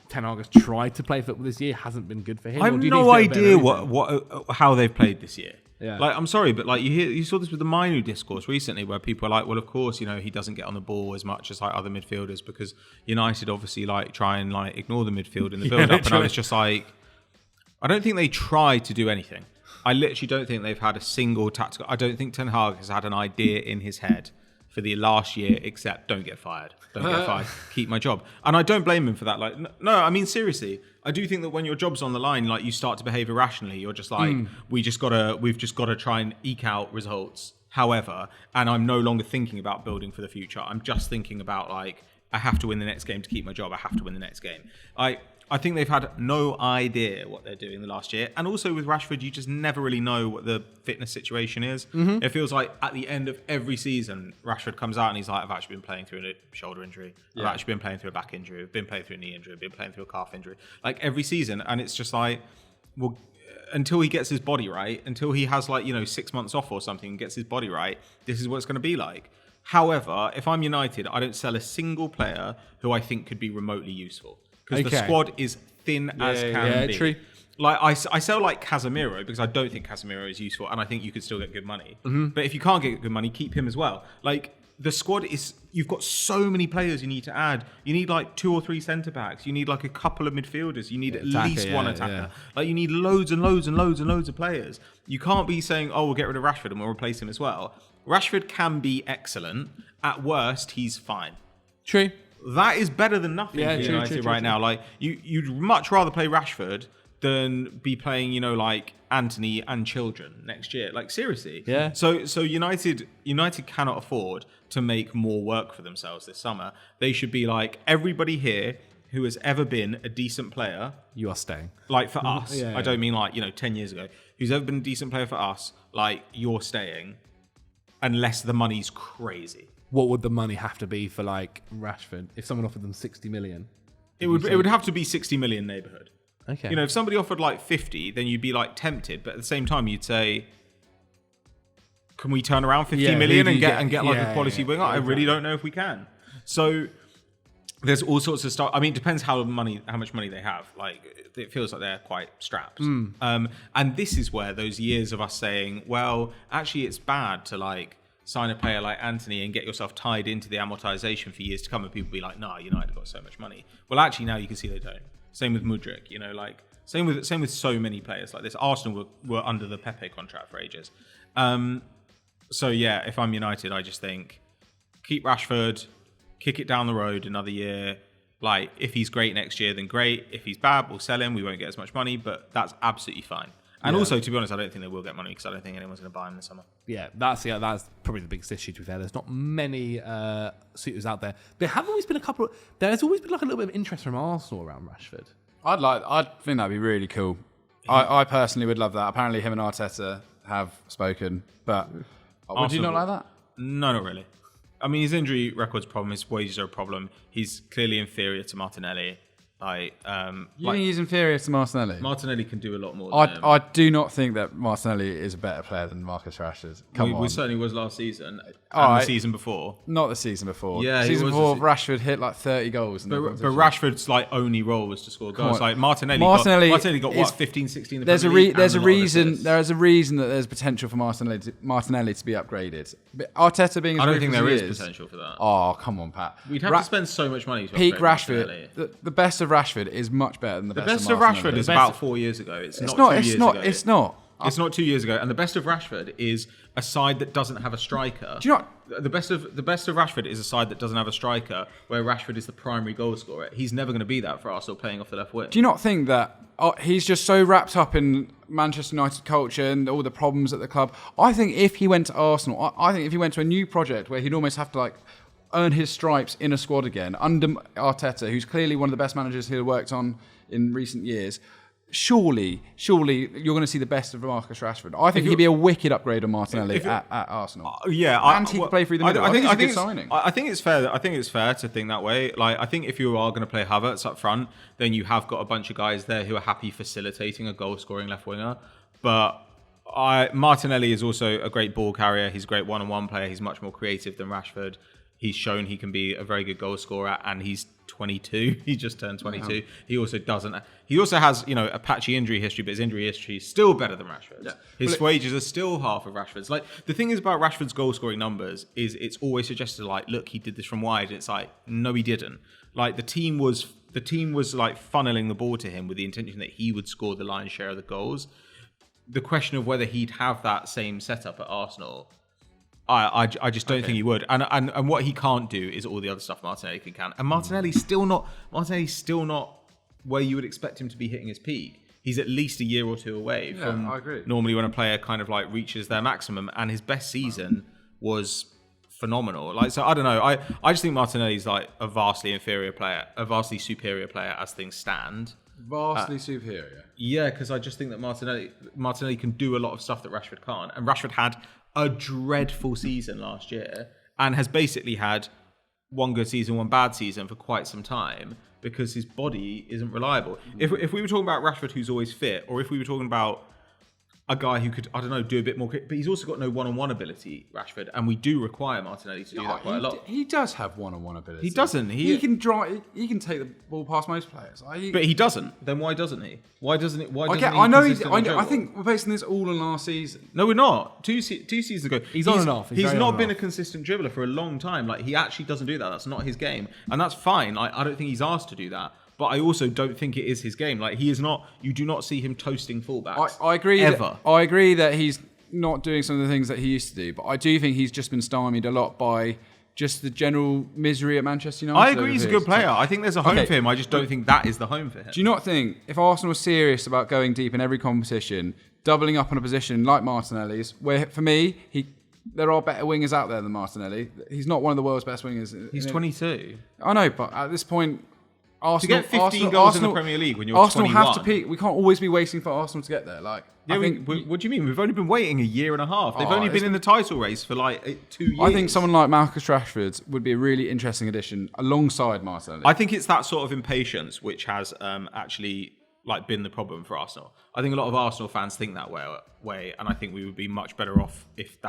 Ten Hag has tried to play football this year hasn't been good for him? I have no idea how they've played this year. Yeah. Like, I'm sorry, but like you saw this with the Mainu discourse recently, where people are like, well, of course, you know, he doesn't get on the ball as much as like other midfielders because United obviously like try and like ignore the midfield in the build-up. And I was just like, I don't think they tried to do anything. I literally don't think they've had a single tactical. I don't think Ten Hag has had an idea in his head for the last year except don't get fired. Don't get fired. Keep my job. And I don't blame him for that. Like, no, I mean, seriously, I do think that when your job's on the line, like you start to behave irrationally. You're just like, we've just got to try and eke out results. However, and I'm no longer thinking about building for the future. I'm just thinking about like, I have to win the next game to keep my job. I have to win the next game. I think they've had no idea what they're doing the last year. And also with Rashford, you just never really know what the fitness situation is. Mm-hmm. It feels like at the end of every season, Rashford comes out and he's like, I've actually been playing through a shoulder injury. Yeah. I've actually been playing through a back injury. I've been playing through a knee injury. I've been playing through a calf injury. Like every season. And it's just like, well, until he gets his body right, until he has like, 6 months off or something and gets his body right, this is what it's going to be like. However, if I'm United, I don't sell a single player who I think could be remotely useful. Because the squad is thin as can be. True. Like I sell like Casemiro because I don't think Casemiro is useful, and I think you could still get good money. Mm-hmm. But if you can't get good money, keep him as well. Like the squad is, you've got so many players you need to add. You need like 2 or 3 centre backs. You need like a couple of midfielders. You need at least one attacker. Yeah. Like you need loads and loads and loads and loads of players. You can't be saying, oh, we'll get rid of Rashford and we'll replace him as well. Rashford can be excellent. At worst, he's fine. True. That is better than nothing for United right now. Like you'd much rather play Rashford than be playing, like Anthony and Children next year. Like seriously. Yeah. So United cannot afford to make more work for themselves this summer. They should be like, everybody here who has ever been a decent player, you are staying. Like for us, I don't mean like 10 years ago. Who's ever been a decent player for us? Like you're staying, unless the money's crazy. What would the money have to be for like Rashford if someone offered them 60 million? It would have to be 60 million neighborhood. Okay. If somebody offered like 50, then you'd be like tempted, but at the same time you'd say, can we turn around 50 million and get like a quality winger? I really don't know if we can. So there's all sorts of stuff. I mean, it depends how much money they have. Like it feels like they're quite strapped. And this is where those years of us saying, well, actually it's bad to like sign a player like Anthony and get yourself tied into the amortization for years to come, and people be like, nah, United got so much money. Well, actually now you can see they don't. Same with Mudryk, same with so many players like this. Arsenal were under the Pepe contract for ages. So yeah, if I'm United, I just think keep Rashford, kick it down the road another year. Like if he's great next year, then great. If he's bad, we'll sell him. We won't get as much money, but that's absolutely fine. And also, to be honest, I don't think they will get money because I don't think anyone's going to buy him in the summer. Yeah, that's probably the biggest issue, to be fair. There's not many suitors out there. There have always been there's always been like a little bit of interest from Arsenal around Rashford. I'd think that'd be really cool. I personally would love that. Apparently him and Arteta have spoken, but would you not like that? No, not really. I mean, his injury record's a problem. His wages are a problem. He's clearly inferior to Martinelli. You think he's inferior to Martinelli? Martinelli can do a lot more than him. I do not think that Martinelli is a better player than Marcus Rashford. We certainly was last season and the season before. Not the season before. Yeah, the season before Rashford hit like 30 goals. But Rashford's like only role was to score goals. Like Martinelli got what, 15, 16 in the Premier League. There is a reason that there's potential for Martinelli to be upgraded. But Arteta being as I don't good think as there he is potential for that. Oh, come on, Pat. We'd have to spend so much money to peak upgrade Rashford. The best of Rashford is much better than the best of Martinelli. Rashford is about 4 years ago. It's not 2 years ago. It's not. It's not 2 years ago. And the best of Rashford is a side that doesn't have a striker. Do you know the best of Rashford is a side that doesn't have a striker, where Rashford is the primary goal scorer. He's never going to be that for Arsenal playing off the left wing. Do you not think that he's just so wrapped up in Manchester United culture and all the problems at the club? I think if he went to Arsenal, I think if he went to a new project where he'd almost have to like earn his stripes in a squad again under Arteta, who's clearly one of the best managers he's worked on in recent years. Surely you're going to see the best of Marcus Rashford. I think he'd be a wicked upgrade on Martinelli at Arsenal. And he could play through the middle. I think it's a good signing. I think it's fair. I think it's fair to think that way. Like, I think if you are going to play Havertz up front, then you have got a bunch of guys there who are happy facilitating a goal-scoring left winger. But Martinelli is also a great ball carrier. He's a great one-on-one player. He's much more creative than Rashford. He's shown he can be a very good goal scorer, and he's 22. He just turned 22. Yeah. He also has, a patchy injury history, but his injury history is still better than Rashford's. Yeah. His wages are still half of Rashford's. Like, the thing is about Rashford's goal scoring numbers is it's always suggested like, look, he did this from wide. And it's like, no, he didn't. Like, the team was like funneling the ball to him with the intention that he would score the lion's share of the goals. The question of whether he'd have that same setup at Arsenal, I just don't think he would. And what he can't do is all the other stuff Martinelli can. And Martinelli's still not where you would expect him to be hitting his peak. He's at least a year or two away from normally when a player kind of like reaches their maximum, and his best season was phenomenal. Like, so I don't know. I just think Martinelli's like a vastly superior player as things stand. Vastly superior. Yeah, because I just think that Martinelli can do a lot of stuff that Rashford can't. And Rashford had a dreadful season last year and has basically had one good season, one bad season for quite some time because his body isn't reliable. If we were talking about Rashford, who's always fit, or if we were talking about a guy who could, do a bit more, but he's also got no one-on-one ability, Rashford, and we do require Martinelli to do that quite a lot. He does have one-on-one ability. He doesn't. He can drive. He can take the ball past most players. But he doesn't. Then why doesn't he? I think we're basing this all on last season. No, we're not. Two seasons ago, he's on and off. He's not been a consistent dribbler for a long time. Like, he actually doesn't do that. That's not his game, and that's fine. I don't think he's asked to do that. But I also don't think it is his game. Like, he is not. You do not see him toasting fullbacks. I agree. Ever. I agree that he's not doing some of the things that he used to do. But I do think he's just been stymied a lot by just the general misery at Manchester United. I agree. He's a good player. I think there's a home for him. I just don't think that is the home for him. Do you not think if Arsenal was serious about going deep in every competition, doubling up on a position like Martinelli's, where for me there are better wingers out there than Martinelli. He's not one of the world's best wingers. He's 22. I know, but at this point, Arsenal, to get 15 goals in the Premier League when you're Arsenal 21. have to peak. We can't always be waiting for Arsenal to get there. Like, I think. What do you mean? We've only been waiting a year and a half. They've only been in the title race for like 2 years. I think someone like Marcus Rashford would be a really interesting addition alongside Martinelli. I think it's that sort of impatience which has actually been the problem for Arsenal. I think a lot of Arsenal fans think that way, and I think we would be much better off if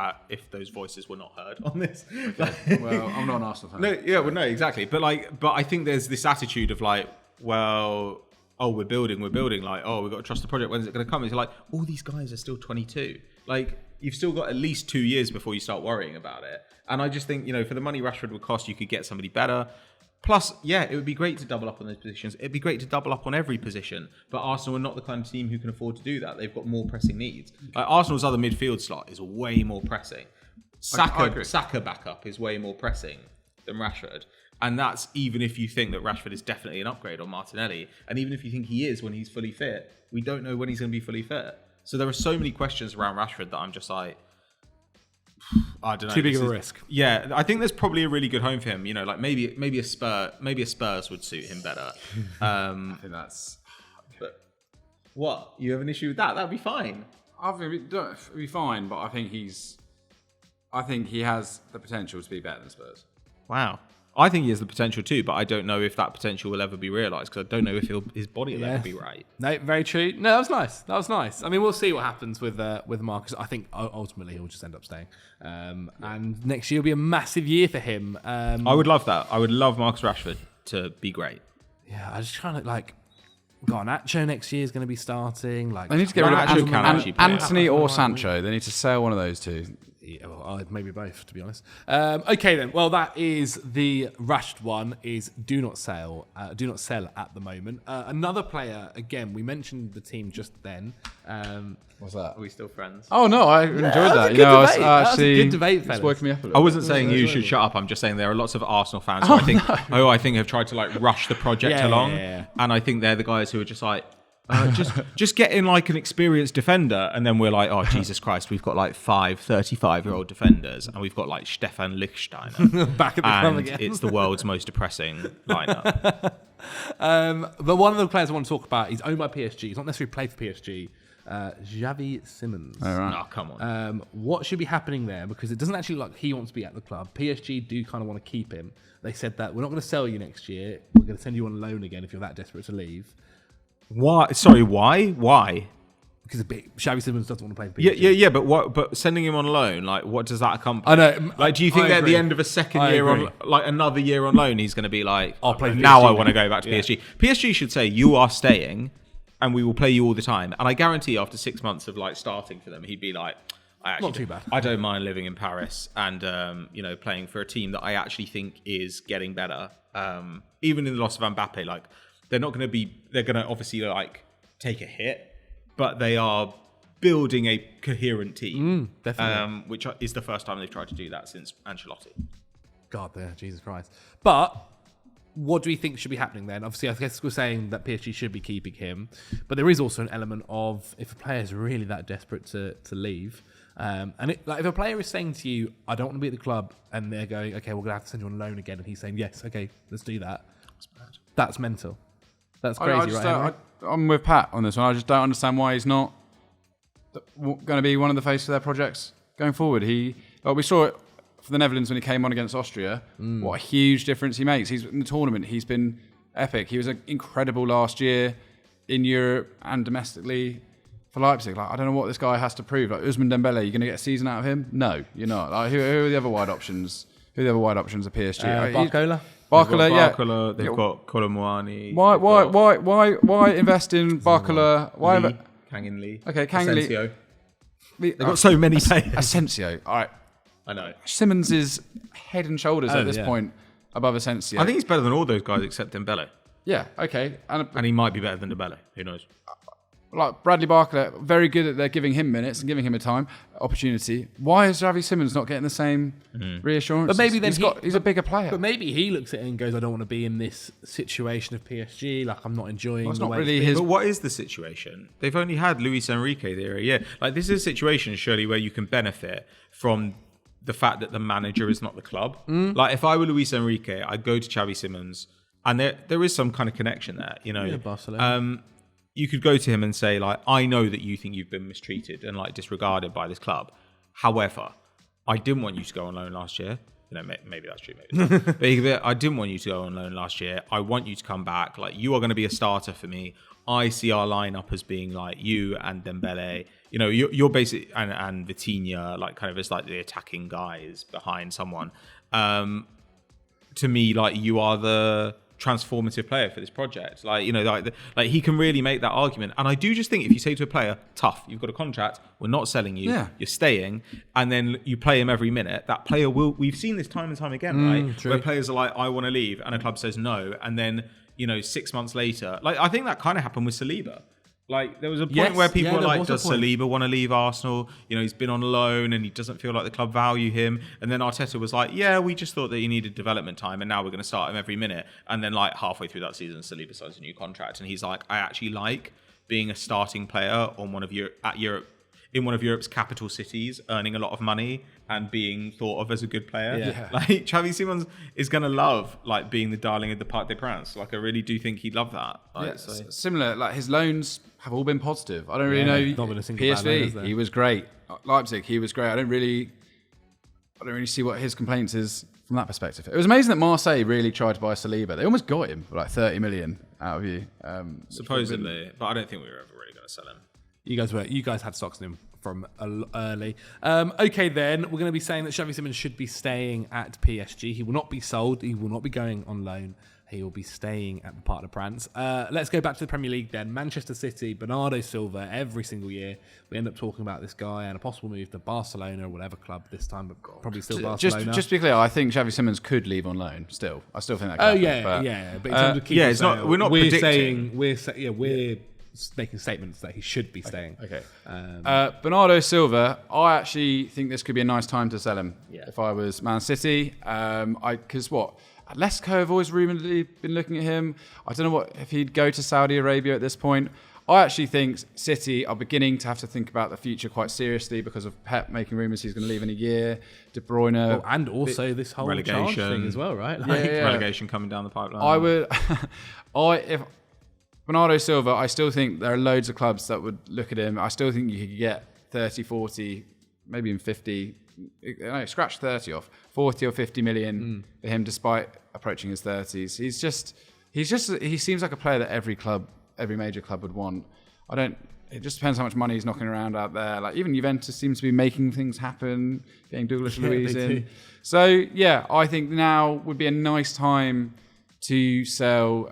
those voices were not heard on this. Well, I'm not an Arsenal fan. No, exactly. But I think there's this attitude of we're building. We've got to trust the project. When's it going to come? It's like, all these guys are still 22. Like, you've still got at least 2 years before you start worrying about it. And I just think, for the money Rashford would cost, you could get somebody better. Plus, it would be great to double up on those positions. It'd be great to double up on every position. But Arsenal are not the kind of team who can afford to do that. They've got more pressing needs. Arsenal's other midfield slot is way more pressing. Saka backup is way more pressing than Rashford. And that's even if you think that Rashford is definitely an upgrade on Martinelli. And even if you think he is when he's fully fit, we don't know when he's going to be fully fit. So there are so many questions around Rashford that I'm just like, I don't know. Too big of a risk. Yeah, I think there's probably a really good home for him. You know, like maybe a Spurs would suit him better. I think that's. But what? You have an issue with that? That'd be fine. I think it'd be fine, but I think he has the potential to be better than Spurs. Wow. I think he has the potential too, but I don't know if that potential will ever be realised because I don't know if his body will ever be right. No, very true. No, that was nice. That was nice. I mean, we'll see what happens with Marcus. I think ultimately he'll just end up staying. And next year will be a massive year for him. I would love that. I would love Marcus Rashford to be great. Yeah, I just trying to Garnacho next year is going to be starting. They need to get rid of Anthony or Sancho. They need to sell one of those two. Yeah, well, maybe both, to be honest. Okay, then. Well, that is the Rashford one. Is do not sell at the moment. Another player. Again, we mentioned the team just then. What's that? Are we still friends? Oh no, I enjoyed that. That was a good debate, fellas. It's woken me up a little. I wasn't saying you should shut up. I'm just saying there are lots of Arsenal fans who I think have tried to rush the project along, and I think they're the guys who are just like. Just get in an experienced defender, and then we're like, oh Jesus Christ, we've got 5 35-year-old defenders, and we've got Stefan Lichtsteiner back at the club again. It's the world's most depressing lineup. But one of the players I want to talk about, he's owned by PSG. He's not necessarily played for PSG. Xavi Simons. All right. Oh, come on. What should be happening there? Because it doesn't actually look like he wants to be at the club. PSG do kind of want to keep him. They said that we're not going to sell you next year. We're going to send you on loan again if you're that desperate to leave. Why? Sorry, why? Why? Because Xavi Simons doesn't want to play for PSG. Yeah. But what? But sending him on loan, what does that accomplish? I know. Do you think that at the end of a second year on, another year on loan, he's going to be I'll play now? PSG I want to go back to PSG. PSG should say you are staying, and we will play you all the time. And I guarantee, after 6 months of starting for them, he'd be like, not too bad. I don't mind living in Paris and playing for a team that I actually think is getting better. Even in the loss of Mbappe, they're not going to be. They're going to obviously take a hit, but they are building a coherent team. Definitely, which is the first time they've tried to do that since Ancelotti. God, there, Jesus Christ! But what do we think should be happening then? Obviously, I guess we're saying that PSG should be keeping him, but there is also an element of if a player is really that desperate to leave. If a player is saying to you, "I don't want to be at the club," and they're going, "Okay, we're going to have to send you on loan again," and he's saying, "Yes, okay, let's do that." That's mental. That's crazy, right? I'm with Pat on this one. I just don't understand why he's not going to be one of the faces of their projects going forward. We saw it for the Netherlands when he came on against Austria. What a huge difference he makes. He's in the tournament. He's been epic. He was incredible last year in Europe and domestically for Leipzig. I don't know what this guy has to prove. Ousmane Dembele, you're going to get a season out of him? No, you're not. Who are the other wide options? Who are the other wide options at PSG? Barcola. They've got Colomwani. Why invest in Barcola? Why Kang-in Lee. Okay, Kang-in Lee. Asensio. They've got so many players. Asensio. All right. I know. Simmons is head and shoulders at this point above Asensio. I think he's better than all those guys except Dembele. Yeah. Okay. And he might be better than Dembele. Who knows? Bradley Barcola, very good at they're giving him minutes and giving him a opportunity. Why is Xavi Simons not getting the same reassurance? But maybe then he's a bigger player. But maybe he looks at it and goes, "I don't want to be in this situation of PSG. I'm not enjoying." Well, it's not really his. But what is the situation? They've only had Luis Enrique there a year. This is a situation surely where you can benefit from the fact that the manager is not the club. If I were Luis Enrique, I'd go to Xavi Simons, and there is some kind of connection there. Barcelona. You could go to him and say, I know that you think you've been mistreated and disregarded by this club. However, I didn't want you to go on loan last year. Maybe that's true. Maybe it's not. But I didn't want you to go on loan last year. I want you to come back. You are going to be a starter for me. I see our lineup as being you and Dembele. You're basically and Vitinha, kind of as the attacking guys behind someone. To me, you are the transformative player for this project. He can really make that argument. And I do just think if you say to a player, tough, you've got a contract, we're not selling you, you're staying, and then you play him every minute, that player will, we've seen this time and time again, right? True. Where players are I want to leave, and a club says no, and then, 6 months later, I think that kind of happened with Saliba. There was a point where people were does Saliba want to leave Arsenal? He's been on loan and he doesn't feel like the club value him. And then Arteta was we just thought that he needed development time and now we're going to start him every minute. And then halfway through that season, Saliba signs a new contract and he's I actually like being a starting player on in one of Europe's capital cities, earning a lot of money and being thought of as a good player. Yeah. Like Xavi Simons is gonna love like being the darling of the Parc des Princes. Like I really do think he'd love that. Like, Similar, like his loans have all been positive. I don't really know. not been a single bad loan, is PSV, there? he was great. Leipzig, he was great. I don't really see what his complaints is from that perspective. It was amazing that Marseille really tried to buy Saliba. They almost got him for like 30 million out of you. supposedly, but I don't think we were ever really gonna sell him. You guys had stocks in him from early. Okay, then we're going to be saying that Xavi Simons should be staying at PSG. He will not be sold. He will not be going on loan. He will be staying at the Parc des Princes. Let's go back to the Premier League then. Manchester City, Bernardo Silva. Every single year we end up talking about this guy and a possible move to Barcelona or whatever club this time, but probably still Barcelona. Just to be clear, I think Xavi Simons could leave on loan. Still, I still think that. Could happen, yeah. But in terms of keeping it's not. We're not predicting. We're making statements that he should be staying. Okay. Bernardo Silva, I actually think this could be a nice time to sell him. If I was Man City, because Atletico have always rumouredly been looking at him. I don't know if he'd go to Saudi Arabia at this point. I actually think City are beginning to have to think about the future quite seriously because of Pep making rumours he's going to leave in a year. De Bruyne, and also this whole charge thing as well, right? Relegation coming down the pipeline. If Bernardo Silva, I still think there are loads of clubs that would look at him. I still think you could get 30, 40, maybe even 50. No, scratch 30 off, 40 or 50 million for him, despite approaching his 30s. He seems like a player that every major club would want. It just depends how much money he's knocking around out there. Like even Juventus seems to be making things happen, getting Douglas Luiz in. So yeah, I think now would be a nice time to sell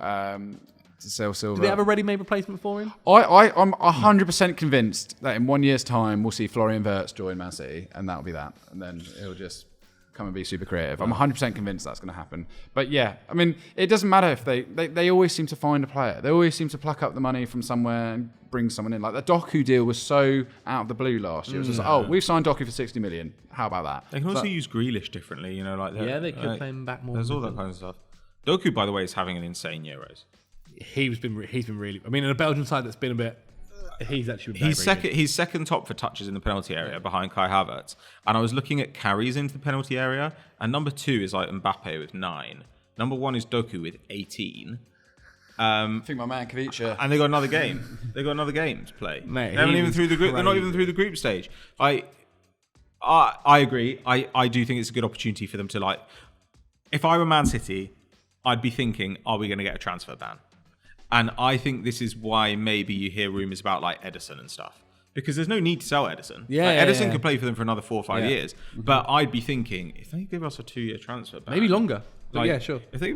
Silva. Do they have a ready-made replacement for him? I'm 100% convinced that in 1 year's time we'll see Florian Wirtz join Man City, and that'll be that. And then he'll just come and be super creative. I'm 100% convinced that's going to happen. But yeah, I mean, it doesn't matter if they always seem to find a player. They always seem to pluck up the money from somewhere and bring someone in. Like the Doku deal was so out of the blue last year. It was just, we've signed Doku for 60 million. How about that? They can also use Grealish differently, they could play him back more. There's all that kind of stuff. Doku, by the way, is having an insane Euros. He's been really. I mean, in a Belgian side that's been a bit. He's actually been he's second top for touches in the penalty area behind Kai Havertz. And I was looking at carries into the penalty area, and number 2 is like Mbappe with 9. Number 1 is Doku with 18. I think my man Kavicha. And they got another game. They got another game to play. Mate, they haven't even through the group. They're not even through the group stage. I agree. I do think it's a good opportunity for them to like. If I were Man City, I'd be thinking, are we going to get a transfer ban? And I think this is why maybe you hear rumours about like Edison and stuff. Because there's no need to sell Edison. Edison could play for them for another 4 or 5 years. Mm-hmm. But I'd be thinking, if they give us a 2-year transfer ban. Maybe longer. Like, yeah, sure. If they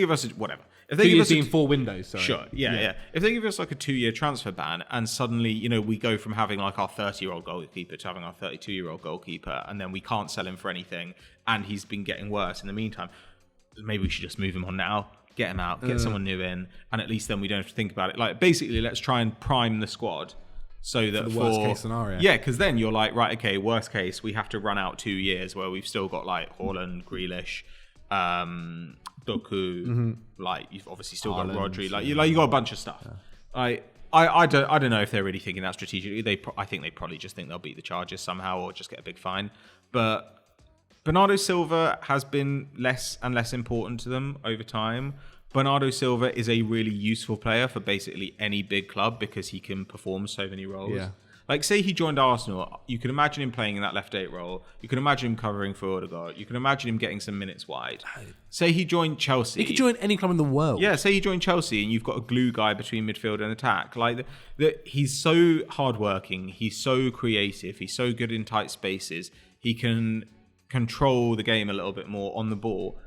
give us whatever. If 2 years in 4 windows, sorry. Sure, yeah. If they give us like a 2-year transfer ban and suddenly, we go from having like our 30-year-old goalkeeper to having our 32-year-old goalkeeper and then we can't sell him for anything and he's been getting worse in the meantime, maybe we should just move him on now. Get him out, get someone new in, and at least then we don't have to think about it. Like, basically, let's try and prime the squad so that for the worst case scenario. Yeah, because then you're like, right, okay, worst case, we have to run out 2 years where we've still got like Haaland, Grealish, Doku, like you've obviously still got Rodri, like you got a bunch of stuff. Yeah. I don't know if they're really thinking that strategically. I think they probably just think they'll beat the Chargers somehow or just get a big fine, but. Bernardo Silva has been less and less important to them over time. Bernardo Silva is a really useful player for basically any big club because he can perform so many roles. Yeah. Like, say he joined Arsenal, you can imagine him playing in that left 8 role. You can imagine him covering for Odegaard. You can imagine him getting some minutes wide. Say he joined Chelsea. He could join any club in the world. Yeah, say he joined Chelsea and you've got a glue guy between midfield and attack. Like, he's so hardworking. He's so creative. He's so good in tight spaces. He can control the game a little bit more on the ball.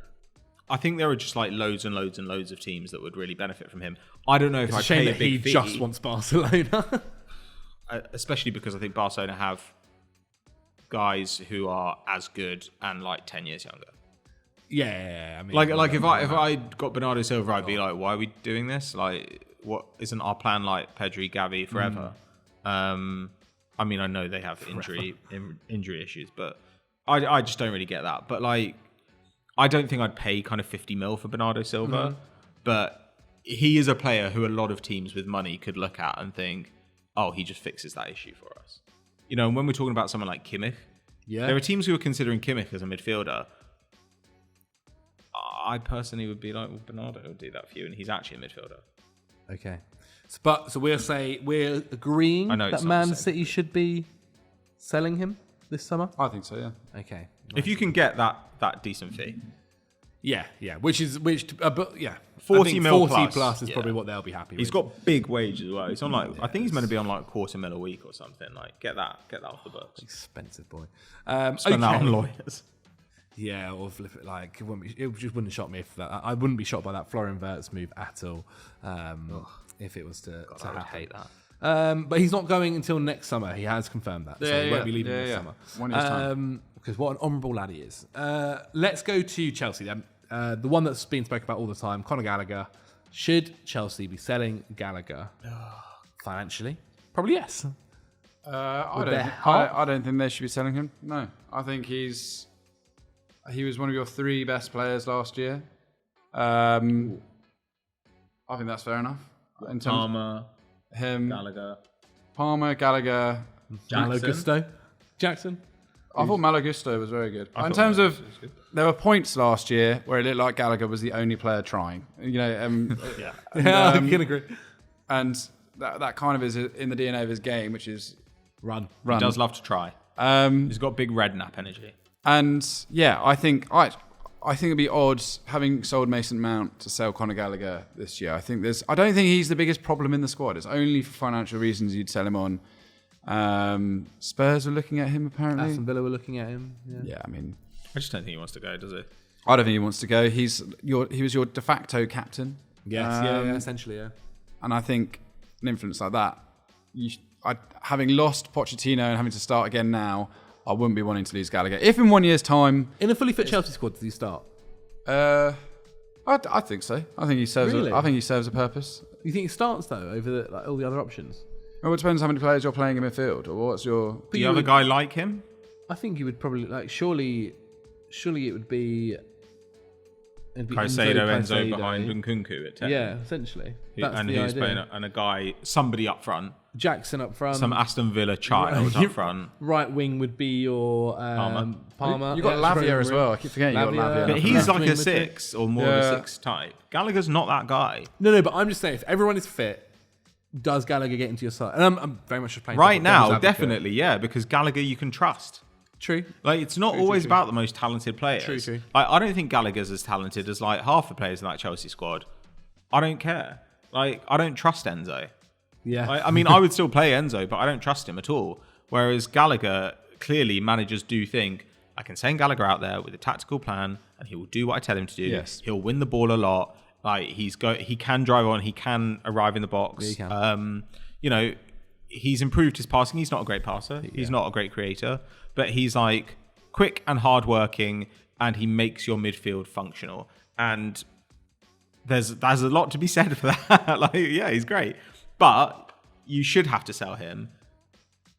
I think there are just like loads and loads and loads of teams that would really benefit from him. I don't know if I'd pay a big fee. He just wants Barcelona. Especially because I think Barcelona have guys who are as good and like 10 years younger. Yeah, I mean, like if I got Bernardo Silva, I'd be like, why are we doing this? Like, what isn't our plan like Pedri, Gavi forever? I mean, I know they have injury issues, but I just don't really get that. But like, I don't think I'd pay kind of 50 mil for Bernardo Silva, but he is a player who a lot of teams with money could look at and think, oh, he just fixes that issue for us. You know, and when we're talking about someone like Kimmich, there are teams who are considering Kimmich as a midfielder. I personally would be like, well, Bernardo will do that for you, and he's actually a midfielder. Okay. So we're agreeing that Man City should be selling him this summer? I think so, yeah. Okay. If you can get that decent fee. Yeah. But yeah. 40 mil 40 plus is probably what they'll be happy with. He's got big wages as well. He's on I think he's meant to be on like $250,000 a week or something. Like, get that off the books. Expensive boy. Spend that on lawyers. Yeah, or flip it like it just wouldn't shock me if that. I wouldn't be shocked by that Florian Wirtz move at all. If it was to happen. I would hate that. But he's not going until next summer. He has confirmed that. So he won't be leaving this summer. 1 year's time. Because what an honourable lad he is. Let's go to Chelsea then. The one that's been spoken about all the time, Conor Gallagher. Should Chelsea be selling Gallagher financially? Probably yes. I don't think they should be selling him. No, I think he was one of your 3 best players last year. I think that's fair enough. In terms Palmer, him, Gallagher, Jackson. I thought Malo Gusto was very good. In terms of, there were points last year where it looked like Gallagher was the only player trying. You know, I can agree. And that kind of is in the DNA of his game, which is run. He does love to try. He's got big redknapp energy. And yeah, I think it'd be odd having sold Mason Mount to sell Conor Gallagher this year. I don't think he's the biggest problem in the squad. It's only for financial reasons you'd sell him on. Spurs were looking at him apparently. Aston Villa were looking at him. Yeah, I mean, I just don't think he wants to go, does he? I don't think he wants to go. He was your de facto captain. Yes, essentially, yeah. And I think an influence like that, having lost Pochettino and having to start again now, I wouldn't be wanting to lose Gallagher. If in 1 year's time, in a fully fit Chelsea squad, does he start? I think so. I think he serves. Really? I think he serves a purpose. You think he starts though over all the other options? Well, it depends how many players you're playing in midfield, or what's your. Do you have a guy like him? I think he would probably surely it would be. Caicedo, Enzo behind Nkunku at 10. Yeah, essentially. That's and the who's idea. playing and a guy, somebody up front. Jackson up front. Some Aston Villa child up front. Right wing would be your Palmer. You've got Lavia as well. I keep forgetting you've got Lavia. But he's like a 6 or more of a 6 type. Gallagher's not that guy. No, but I'm just saying, if everyone is fit, does Gallagher get into your side? And I'm very much just playing right now, definitely, yeah, because Gallagher you can trust. True. Like, it's not always about the most talented players. True. Like, I don't think Gallagher's as talented as like half the players in that Chelsea squad. I don't care. Like, I don't trust Enzo. Yeah. I mean, I would still play Enzo, but I don't trust him at all. Whereas Gallagher, clearly managers do think, I can send Gallagher out there with a tactical plan and he will do what I tell him to do. Yes. He'll win the ball a lot. Like, he can drive on, he can arrive in the box. Yeah, he can. You know, he's improved his passing. He's not a great passer. He's not a great creator, but he's like quick and hardworking, and he makes your midfield functional. And there's a lot to be said for that. Like, yeah, he's great, but you should have to sell him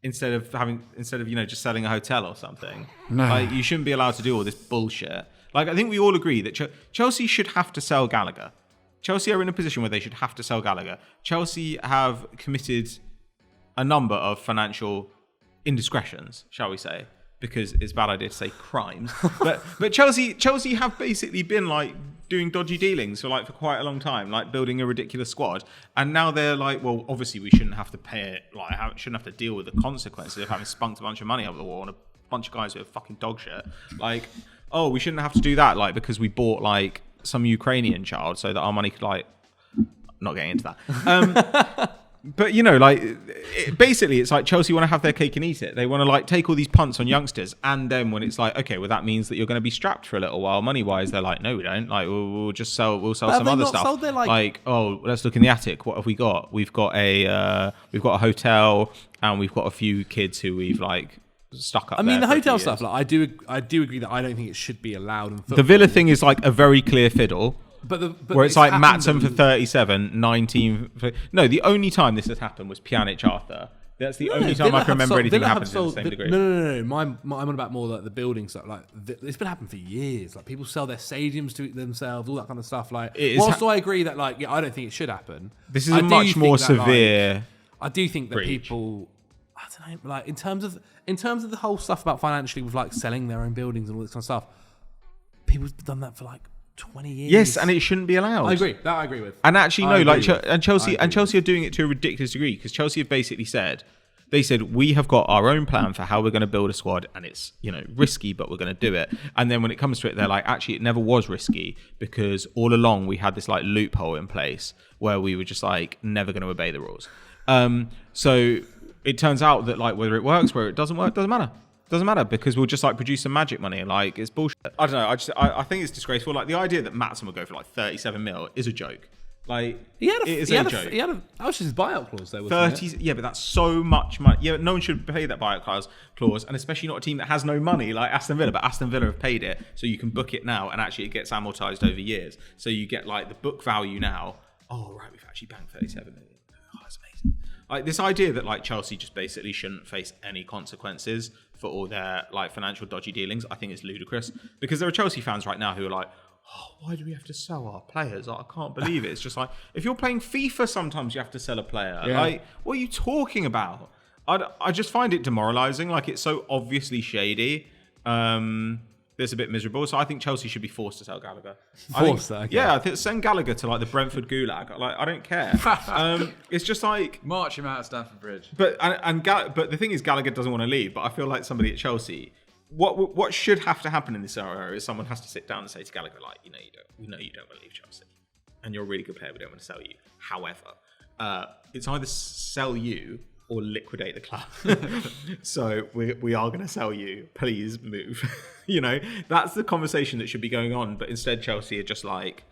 instead of just selling a hotel or something. No. Like, you shouldn't be allowed to do all this bullshit. Like, I think we all agree that Chelsea should have to sell Gallagher. Chelsea are in a position where they should have to sell Gallagher. Chelsea have committed a number of financial indiscretions, shall we say, because it's a bad idea to say crimes. but Chelsea have basically been like doing dodgy dealings for quite a long time, like building a ridiculous squad, and now they're like, well, obviously we shouldn't have to pay it, shouldn't have to deal with the consequences of having spunked a bunch of money over the wall on a bunch of guys who are fucking dog shit. Like, oh, we shouldn't have to do that, because we bought some Ukrainian child so that our money could not getting into that. But basically it's like Chelsea want to have their cake and eat it. They want to take all these punts on youngsters, and then when it's like, okay, well that means that you're going to be strapped for a little while money wise, they're like, no, we don't. We'll sell some other stuff. Oh, let's look in the attic. What have we got? We've got a hotel, and we've got a few kids who we've stuck up. I mean, the hotel stuff. I do agree that I don't think it should be allowed in football. The Villa thing is a very clear fiddle. But where it's Matson for 37, 19. No, the only time this has happened was Pjanic Arthur, That's the only time I can remember anything happening to the same degree. No. I'm on about more like the building stuff. Like it's been happening for years. Like people sell their stadiums to themselves, all that kind of stuff. Like, whilst I agree that I don't think it should happen. This is a much more severe. I do think that breach. people, I don't know, like in terms of the whole stuff about financially with like selling their own buildings and all this kind of stuff. People have done that for like 20 years. Yes, and it shouldn't be allowed. I agree. That I agree with. And actually, no, like Chelsea are doing it to a ridiculous degree because Chelsea have basically said, we have got our own plan for how we're going to build a squad, and it's risky, but we're going to do it. And then when it comes to it, they're like, actually, it never was risky because all along we had this like loophole in place where we were just like never going to obey the rules. So it turns out that like whether it works, whether it doesn't work, doesn't matter. Doesn't matter because we'll just like produce some magic money and like it's bullshit. I don't know. I think it's disgraceful. Like the idea that Maatsen would go for like 37 mil is a joke. Like it is a joke. That was just his buyout clause though. 30. Yeah, but that's so much money. Yeah, no one should pay that buyout clause, and especially not a team that has no money like Aston Villa. But Aston Villa have paid it, so you can book it now, and actually it gets amortized over years. So you get like the book value now. Oh right, we've actually banked 37 million. Oh, that's amazing. Like this idea that like Chelsea just basically shouldn't face any consequences for all their like financial dodgy dealings, I think it's ludicrous because there are Chelsea fans right now who are like, oh, why do we have to sell our players? Like, I can't believe it. It's just like if you're playing FIFA, sometimes you have to sell a player. Yeah. Like, what are you talking about? I just find it demoralising. Like it's so obviously shady. It's a bit miserable. So I think Chelsea should be forced to sell Gallagher. Yeah, I think send Gallagher to like the Brentford gulag. Like I don't care. It's just like march him out of Stamford Bridge. But the thing is, Gallagher doesn't want to leave. But I feel like somebody at Chelsea, what should have to happen in this scenario is someone has to sit down and say to Gallagher, like, you know you don't want to leave Chelsea, and you're a really good player. We don't want to sell you. However, it's either sell you or liquidate the club. So we are going to sell you. Please move. That's the conversation that should be going on. But instead, Chelsea are just like,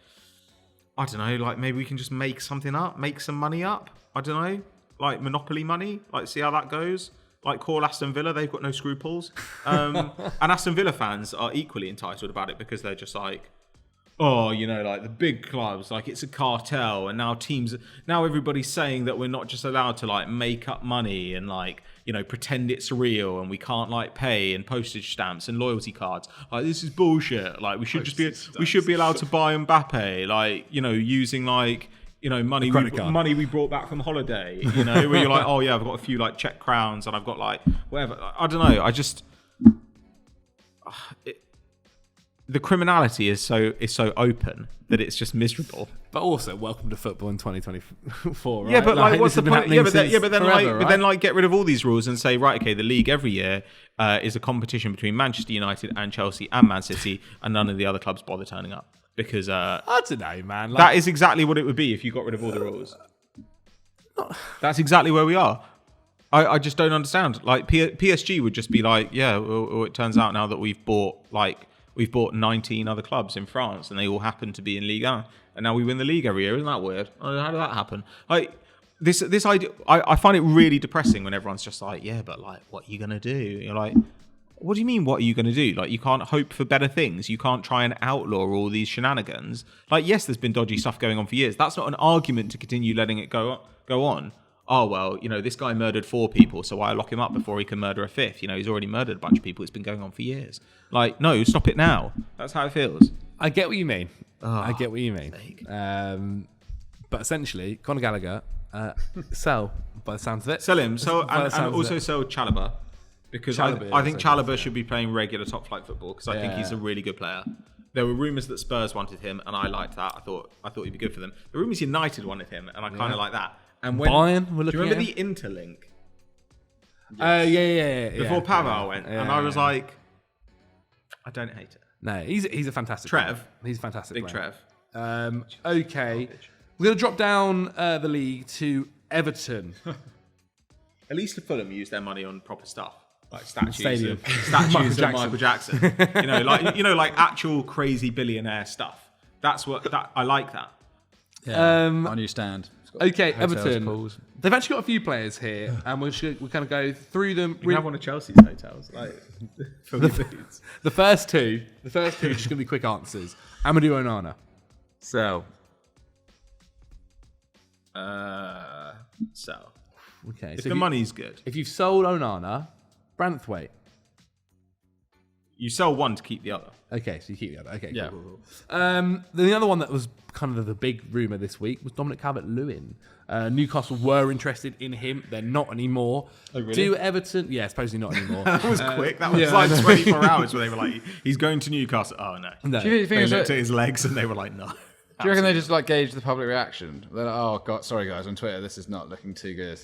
I don't know, like maybe we can just make something up, make some money up. I don't know, like monopoly money, like see how that goes. Like call Aston Villa, they've got no scruples. And Aston Villa fans are equally entitled about it because they're just like, oh, like the big clubs, like it's a cartel, and now everybody's saying that we're not just allowed to like make up money and like, pretend it's real and we can't like pay and postage stamps and loyalty cards. Like this is bullshit. Like we should be allowed to buy Mbappe, like, using like, money we brought back from holiday, where you're like, oh yeah, I've got a few like Czech crowns and I've got like whatever. I don't know. The criminality is so open that it's just miserable. But also, welcome to football in 2024. Right? Yeah, but like what's the point? But then right? Get rid of all these rules and say, right, okay, the league every year is a competition between Manchester United and Chelsea and Man City, and none of the other clubs bother turning up because I don't know, man. That is exactly what it would be if you got rid of all the rules. That's exactly where we are. I just don't understand. Like PSG would just be like, yeah, well, it turns out now that we've bought 19 other clubs in France and they all happen to be in Ligue 1. And now we win the league every year. Isn't that weird? How did that happen? Like this idea, I find it really depressing when everyone's just like, yeah, but like, what are you going to do? You're like, what do you mean, what are you going to do? Like, you can't hope for better things. You can't try and outlaw all these shenanigans. Like, yes, there's been dodgy stuff going on for years. That's not an argument to continue letting it go on. Oh, well, this guy murdered 4 people, so why lock him up before he can murder a 5th? He's already murdered a bunch of people. It's been going on for years. Like, no, stop it now. That's how it feels. I get what you mean. But essentially, Conor Gallagher, sell, by the sounds of it. Sell him. And also sell Chalobah. Because I think Chalobah should be playing regular top-flight football because I think he's a really good player. There were rumours that Spurs wanted him, and I liked that. I thought he'd be good for them. The rumours United wanted him, and I kind of like that. And when Bayern do were looking you remember the interlink? Yeah. Before Pavel went, and I was like, I don't hate it. No, he's a fantastic Trev. player. He's a fantastic Big player. Trev. Okay. We're going to drop down the league to Everton. At least the Fulham use their money on proper stuff. Like statues Stadium. Of Michael Jackson. like actual crazy billionaire stuff. I like that. Yeah, our new stand. Okay, Everton. They've actually got a few players here, and we're kind of go through them. We have one of Chelsea's hotels, like the first two are just going to be quick answers. Amadou Onana. Sell. Sell. Okay. If the money's good. If you've sold Onana, Branthwaite. You sell one to keep the other. Okay, so you keep the other. Okay, Yeah. cool. Then the other one that was kind of the big rumour this week was Dominic Calvert-Lewin. Newcastle were interested in him. They're not anymore. Oh, really? Do Everton... Yeah, supposedly not anymore. That was quick. That was like 24 hours where they were like, he's going to Newcastle. Oh, no. No. Do you think They it's looked at his legs and they were like, no. Do you reckon they just like gauge the public reaction? They're like, oh god, sorry guys, on Twitter this is not looking too good.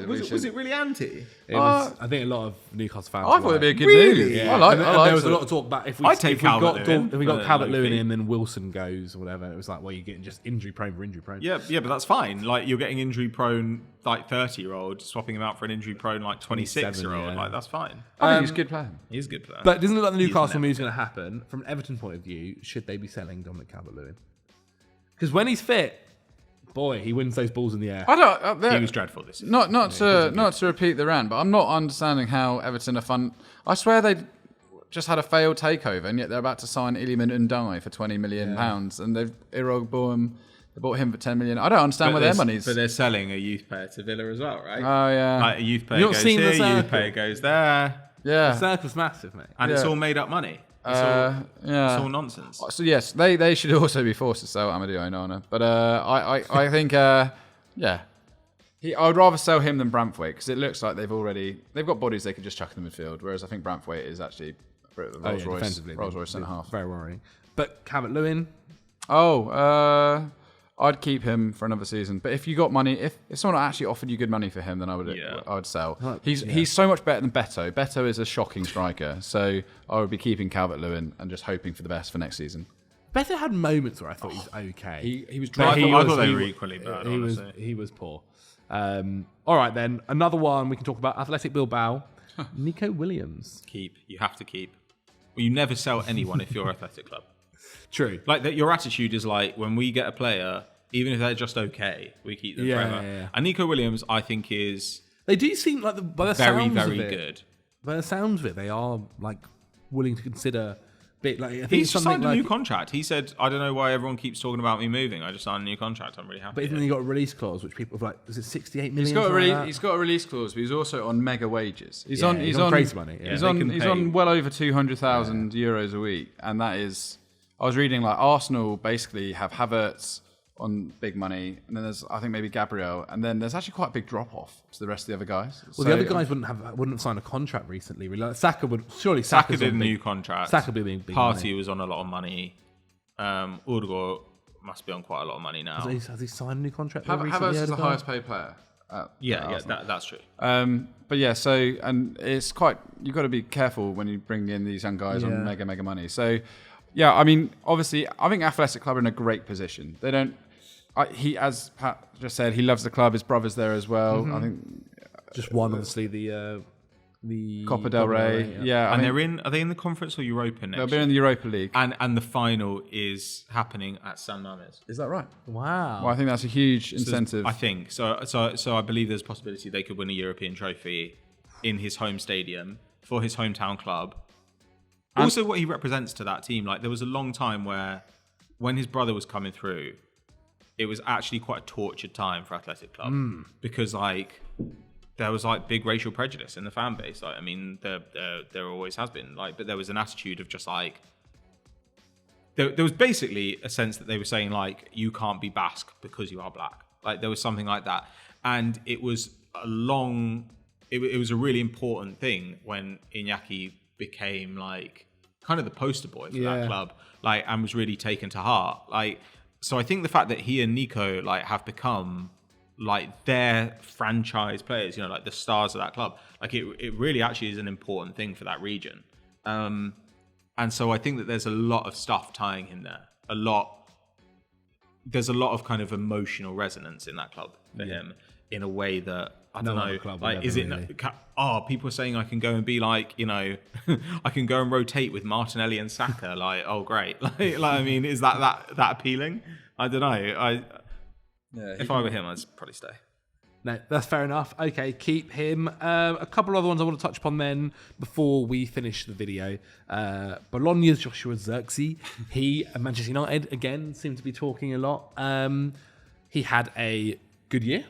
Was it really anti? It was, I think a lot of Newcastle fans... I thought it'd be a good Really? move. Yeah. I like there was a it. lot of talk about if we I'd take Calvert-Lewin if we got for Calvert-Lewin low fee. in, then Wilson goes or whatever. It was like, well, you're getting just injury prone for injury prone. Yeah, but that's fine. Like, you're getting injury prone, like 30-year-old, swapping him out for an injury prone, like 26-year-old. yeah. Like, that's fine. I think he's a good player. He's good for that. But it doesn't look like the Newcastle never move's going to happen. From an Everton point of view, should they be selling Dominic Calvert-Lewin? Because when he's fit, boy, he wins those balls in the air. I don't. he was dreadful this season. Not to repeat the rant, but I'm not understanding how Everton are fun. I swear they just had a failed takeover, and yet they're about to sign Iliman Ndiaye for £20 million, and they've Irogboam. They bought him for 10 million. I don't understand where their money's. But they're selling a youth player to Villa as well, right? Oh yeah. Like, a youth player You're not goes seeing the here, youth circle. player goes there, The Yeah. circle's massive, mate. and it's Yeah. all made up money. It's Yeah. all nonsense. So yes, they should also be forced to sell Amadou Onana. But I think I would rather sell him than Branthwaite because it looks like they've got bodies they could just chuck in the midfield. Whereas I think Branthwaite is actually a bit of a Rolls Royce centre half. Very worrying. But Calvert-Lewin, I'd keep him for another season. But if you got money, if someone actually offered you good money for him, then I would sell. He's so much better than Beto. Beto is a shocking striker, so I would be keeping Calvert-Lewin and just hoping for the best for next season. Beto had moments where I thought he was okay. He was I driving. thought they were equally bad, honestly. He was poor. All right, then. Another one we can talk about. Athletic Bilbao. Nico Williams. Keep. You have to keep. Well, you never sell anyone if you're Athletic Club. True. Like, that, your attitude is like, when we get a player, even if they're just okay, we keep them forever. Yeah. And Nico Williams, I think, is They do seem like, by the very, sounds very of it, good. By the sounds of it, they are like willing to consider bit like. I think He's it's just something signed a like, new contract. He said, I don't know why everyone keeps talking about me moving. I just signed a new contract. I'm really happy. But isn't he got a release clause, which people have like, is it 68 million? He's got something he's got a release clause, but he's also on mega wages. He's Yeah, on he's on crazy money, yeah. He's They on can he's pay. on well over 200,000 euros a week, and that is. I was reading like Arsenal basically have Havertz on big money, and then there's I think maybe Gabriel, and then there's actually quite a big drop off to the rest of the other guys. Well, the other guys wouldn't have signed a contract recently. Really, like, Saka would surely. Saka did a new contract. Saka would be being big Partey money. was on a lot of money. Uruguay must be on quite a lot of money now. Has he signed a new contract? recently, Havertz is the Odegaard? highest paid player. That's true. But yeah, so and it's quite you've got to be careful when you bring in these young guys on mega money. So yeah, I mean, obviously, I think Athletic Club are in a great position. They don't. He, as Pat just said, he loves the club. His brother's there as well. Mm-hmm. I think Just won, obviously, the Copa del Rey. Yeah, And are they in the Conference or Europa next they'll be year? in the Europa League. And the final is happening at San Mamés. Is that right? Wow. Well, I think that's a huge incentive. I think so. I believe there's a possibility they could win a European trophy in his home stadium for his hometown club. Also, what he represents to that team. Like, there was a long time where, when his brother was coming through, it was actually quite a tortured time for Athletic Club because, like, there was like big racial prejudice in the fan base. Like, I mean, there always has been. Like, but there was an attitude of just like. There was basically a sense that they were saying, like, you can't be Basque because you are black. Like, there was something like that. And it was it was a really important thing when Iñaki became, like, kind of the poster boy for that club, like, and was really taken to heart. Like, so I think the fact that he and Nico, like, have become, like, their franchise players, you know, like the stars of that club, like, it really actually is an important thing for that region. And so I think that there's a lot of stuff tying him there. There's a lot of kind of emotional resonance in that club for him in a way that, I don't know, like, is it, people are saying I can go and be like, you know, I can go and rotate with Martinelli and Saka, like, oh, great. Like, I mean, is that appealing? I don't know. If I were him, I'd probably stay. No, that's fair enough. Okay, keep him. A couple other ones I want to touch upon then before we finish the video. Bologna's Joshua Zirkzee. He and Manchester United again seem to be talking a lot. He had a good year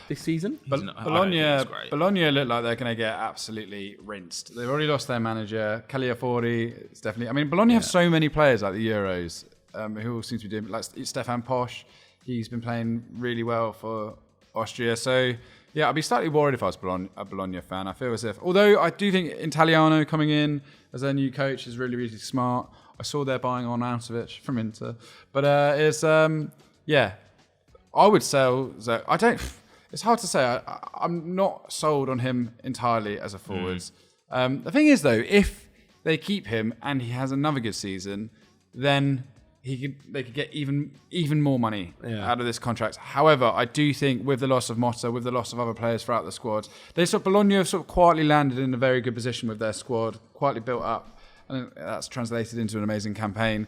this season. Bologna look like they're going to get absolutely rinsed. They've already lost their manager, Cagliari. It's definitely. I mean, Bologna have so many players like the Euros who all seem to be doing. Like Stefan Posch, he's been playing really well for Austria. So yeah, I'd be slightly worried if I was a Bologna fan. I feel as if, although I do think Italiano coming in as their new coach is really, really smart. I saw they're buying on Arnautovic from Inter, but I would sell. I don't. It's hard to say. I'm not sold on him entirely as a forwards. The thing is, though, if they keep him and he has another good season, then they could get even more money out of this contract. However, I do think with the loss of Motta, with the loss of other players throughout the squad, Bologna have sort of quietly landed in a very good position with their squad, quietly built up, and that's translated into an amazing campaign.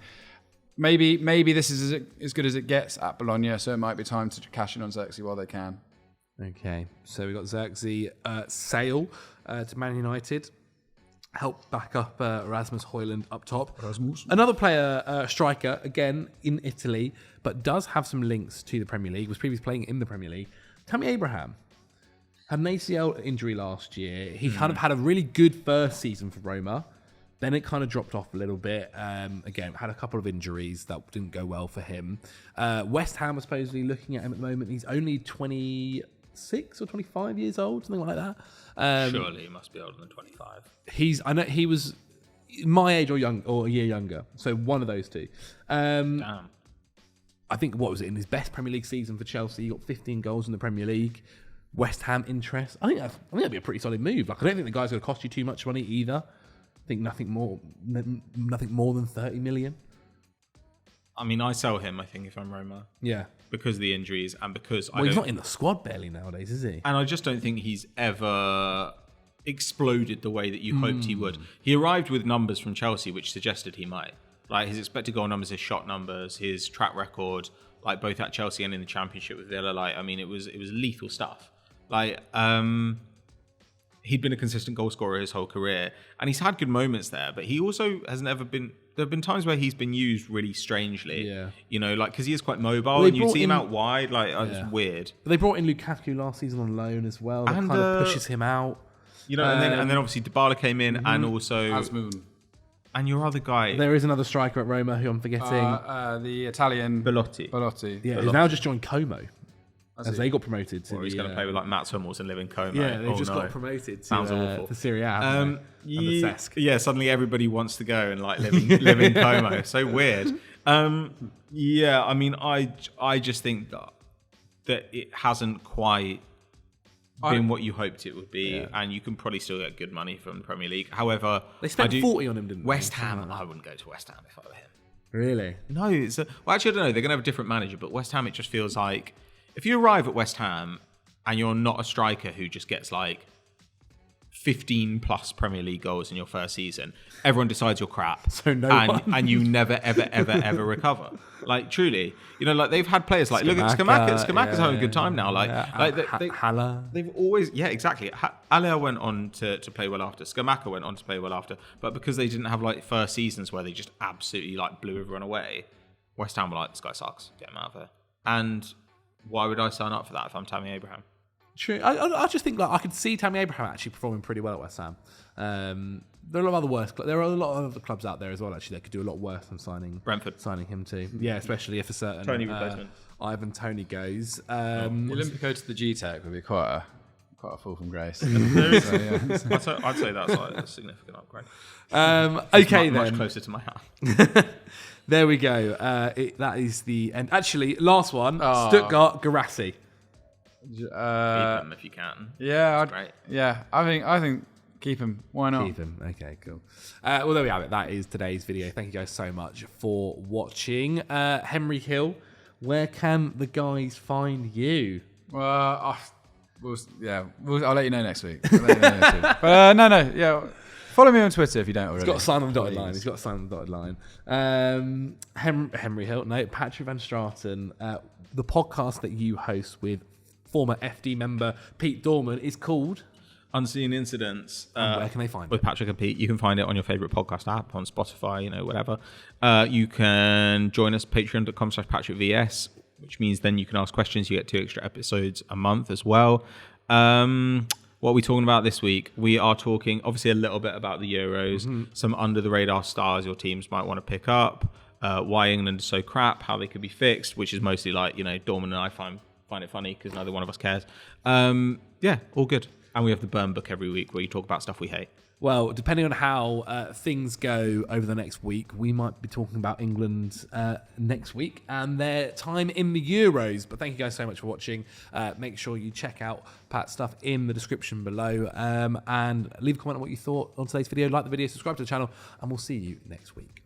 Maybe this is as good as it gets at Bologna, so it might be time to cash in on Xerxes while they can. Okay, so we got Xerxes sale to Man United. Help back up Rasmus Højlund up top. Another player, striker, again in Italy, but does have some links to the Premier League, was previously playing in the Premier League. Tammy Abraham had an ACL injury last year. He kind of had a really good first season for Roma. Then it kind of dropped off a little bit. Again, had a couple of injuries that didn't go well for him. West Ham are supposedly looking at him at the moment. He's only 26 or 25 years old, something like that. Surely he must be older than 25. I know he was my age or a year younger. So one of those two. Damn. I think, what was it, in his best Premier League season for Chelsea, he got 15 goals in the Premier League. West Ham interest. I think that'd be a pretty solid move. Like, I don't think the guy's going to cost you too much money either. I think nothing more than 30 million. I mean, I sell him, I think, if I'm Roma. Yeah. Because of the injuries and because he's not in the squad barely nowadays, is he? And I just don't think he's ever exploded the way that you hoped he would. He arrived with numbers from Chelsea which suggested he might. Like his expected goal numbers, his shot numbers, his track record, like both at Chelsea and in the Championship with Villa. Like, I mean, it was lethal stuff. Like, he'd been a consistent goal scorer his whole career, and he's had good moments there, but he also has never been. There have been times where he's been used really strangely. Yeah. You know, like, because he is quite mobile, and you see him out wide, like, it's weird. But they brought in Lukaku last season on loan as well. That kind of pushes him out. You know, and then obviously Dybala came in, and also Asmoon. And your other guy. There is another striker at Roma who I'm forgetting. The Italian Belotti. Yeah, he's now just joined Como. As they got promoted to he's going to play with like Matt Hummels and live in Como. Yeah, they got promoted to Serie A. And the Cesc. Yeah, suddenly everybody wants to go and like live in Como. So weird. Yeah, I mean, I just think that it hasn't quite been what you hoped it would be, and you can probably still get good money from the Premier League. However, they spent 40 on him, didn't they? West Ham, I wouldn't go to West Ham if I were him. Really? No, well, actually, I don't know. They're going to have a different manager, but West Ham, it just feels like if you arrive at West Ham and you're not a striker who just gets like 15 plus Premier League goals in your first season, everyone decides you're crap. So and you never, ever recover. Like, truly. You know, like they've had players like, look at Scamacca. Scamacca's having a good time now. Haller. They've always, exactly. Haller went on to play well after. Scamacca went on to play well after. But because they didn't have like first seasons where they just absolutely like blew everyone away, West Ham were like, this guy sucks. Get him out of there. And why would I sign up for that if I'm Tammy Abraham? True. I just think like I could see Tammy Abraham actually performing pretty well at West Ham. There are a lot of other worse. There are a lot of other clubs out there as well. Actually, that could do a lot worse than signing him too. Yeah, especially if a certain Toney replacement Ivan Toney goes. Olympico to the G-Tech would be quite a fall from grace. I'd say that's like a significant upgrade. Okay, much then. Closer to my house. There we go. That is the end. Actually, last one. Stuttgart, Guirassy. Keep him if you can. Yeah, great. Yeah, I think keep him. Why not? Keep him. Okay, cool. Well, there we have it. That is today's video. Thank you guys so much for watching. Henry Hill, where can the guys find you? I'll let you know next week. But no. Follow me on Twitter if you don't already. He's got to sign on the dotted line. Henry Hill. No, Patrick Van Straten. The podcast that you host with former FD member Pete Dorman is called Unseen Incidents. Where can they find it? With Patrick and Pete, you can find it on your favourite podcast app, on Spotify, whatever. You can join us, patreon.com/PatrickVS. which means then you can ask questions. You get 2 extra episodes a month as well. What are we talking about this week? We are talking obviously a little bit about the Euros, some under the radar stars your teams might want to pick up, why England is so crap, how they could be fixed, which is mostly like, Dorman and I find it funny because neither one of us cares. Yeah, all good. And we have the Burn Book every week where you talk about stuff we hate. Well, depending on how things go over the next week, we might be talking about England next week and their time in the Euros. But thank you guys so much for watching. Make sure you check out Pat's stuff in the description below and leave a comment on what you thought on today's video. Like the video, subscribe to the channel, and we'll see you next week.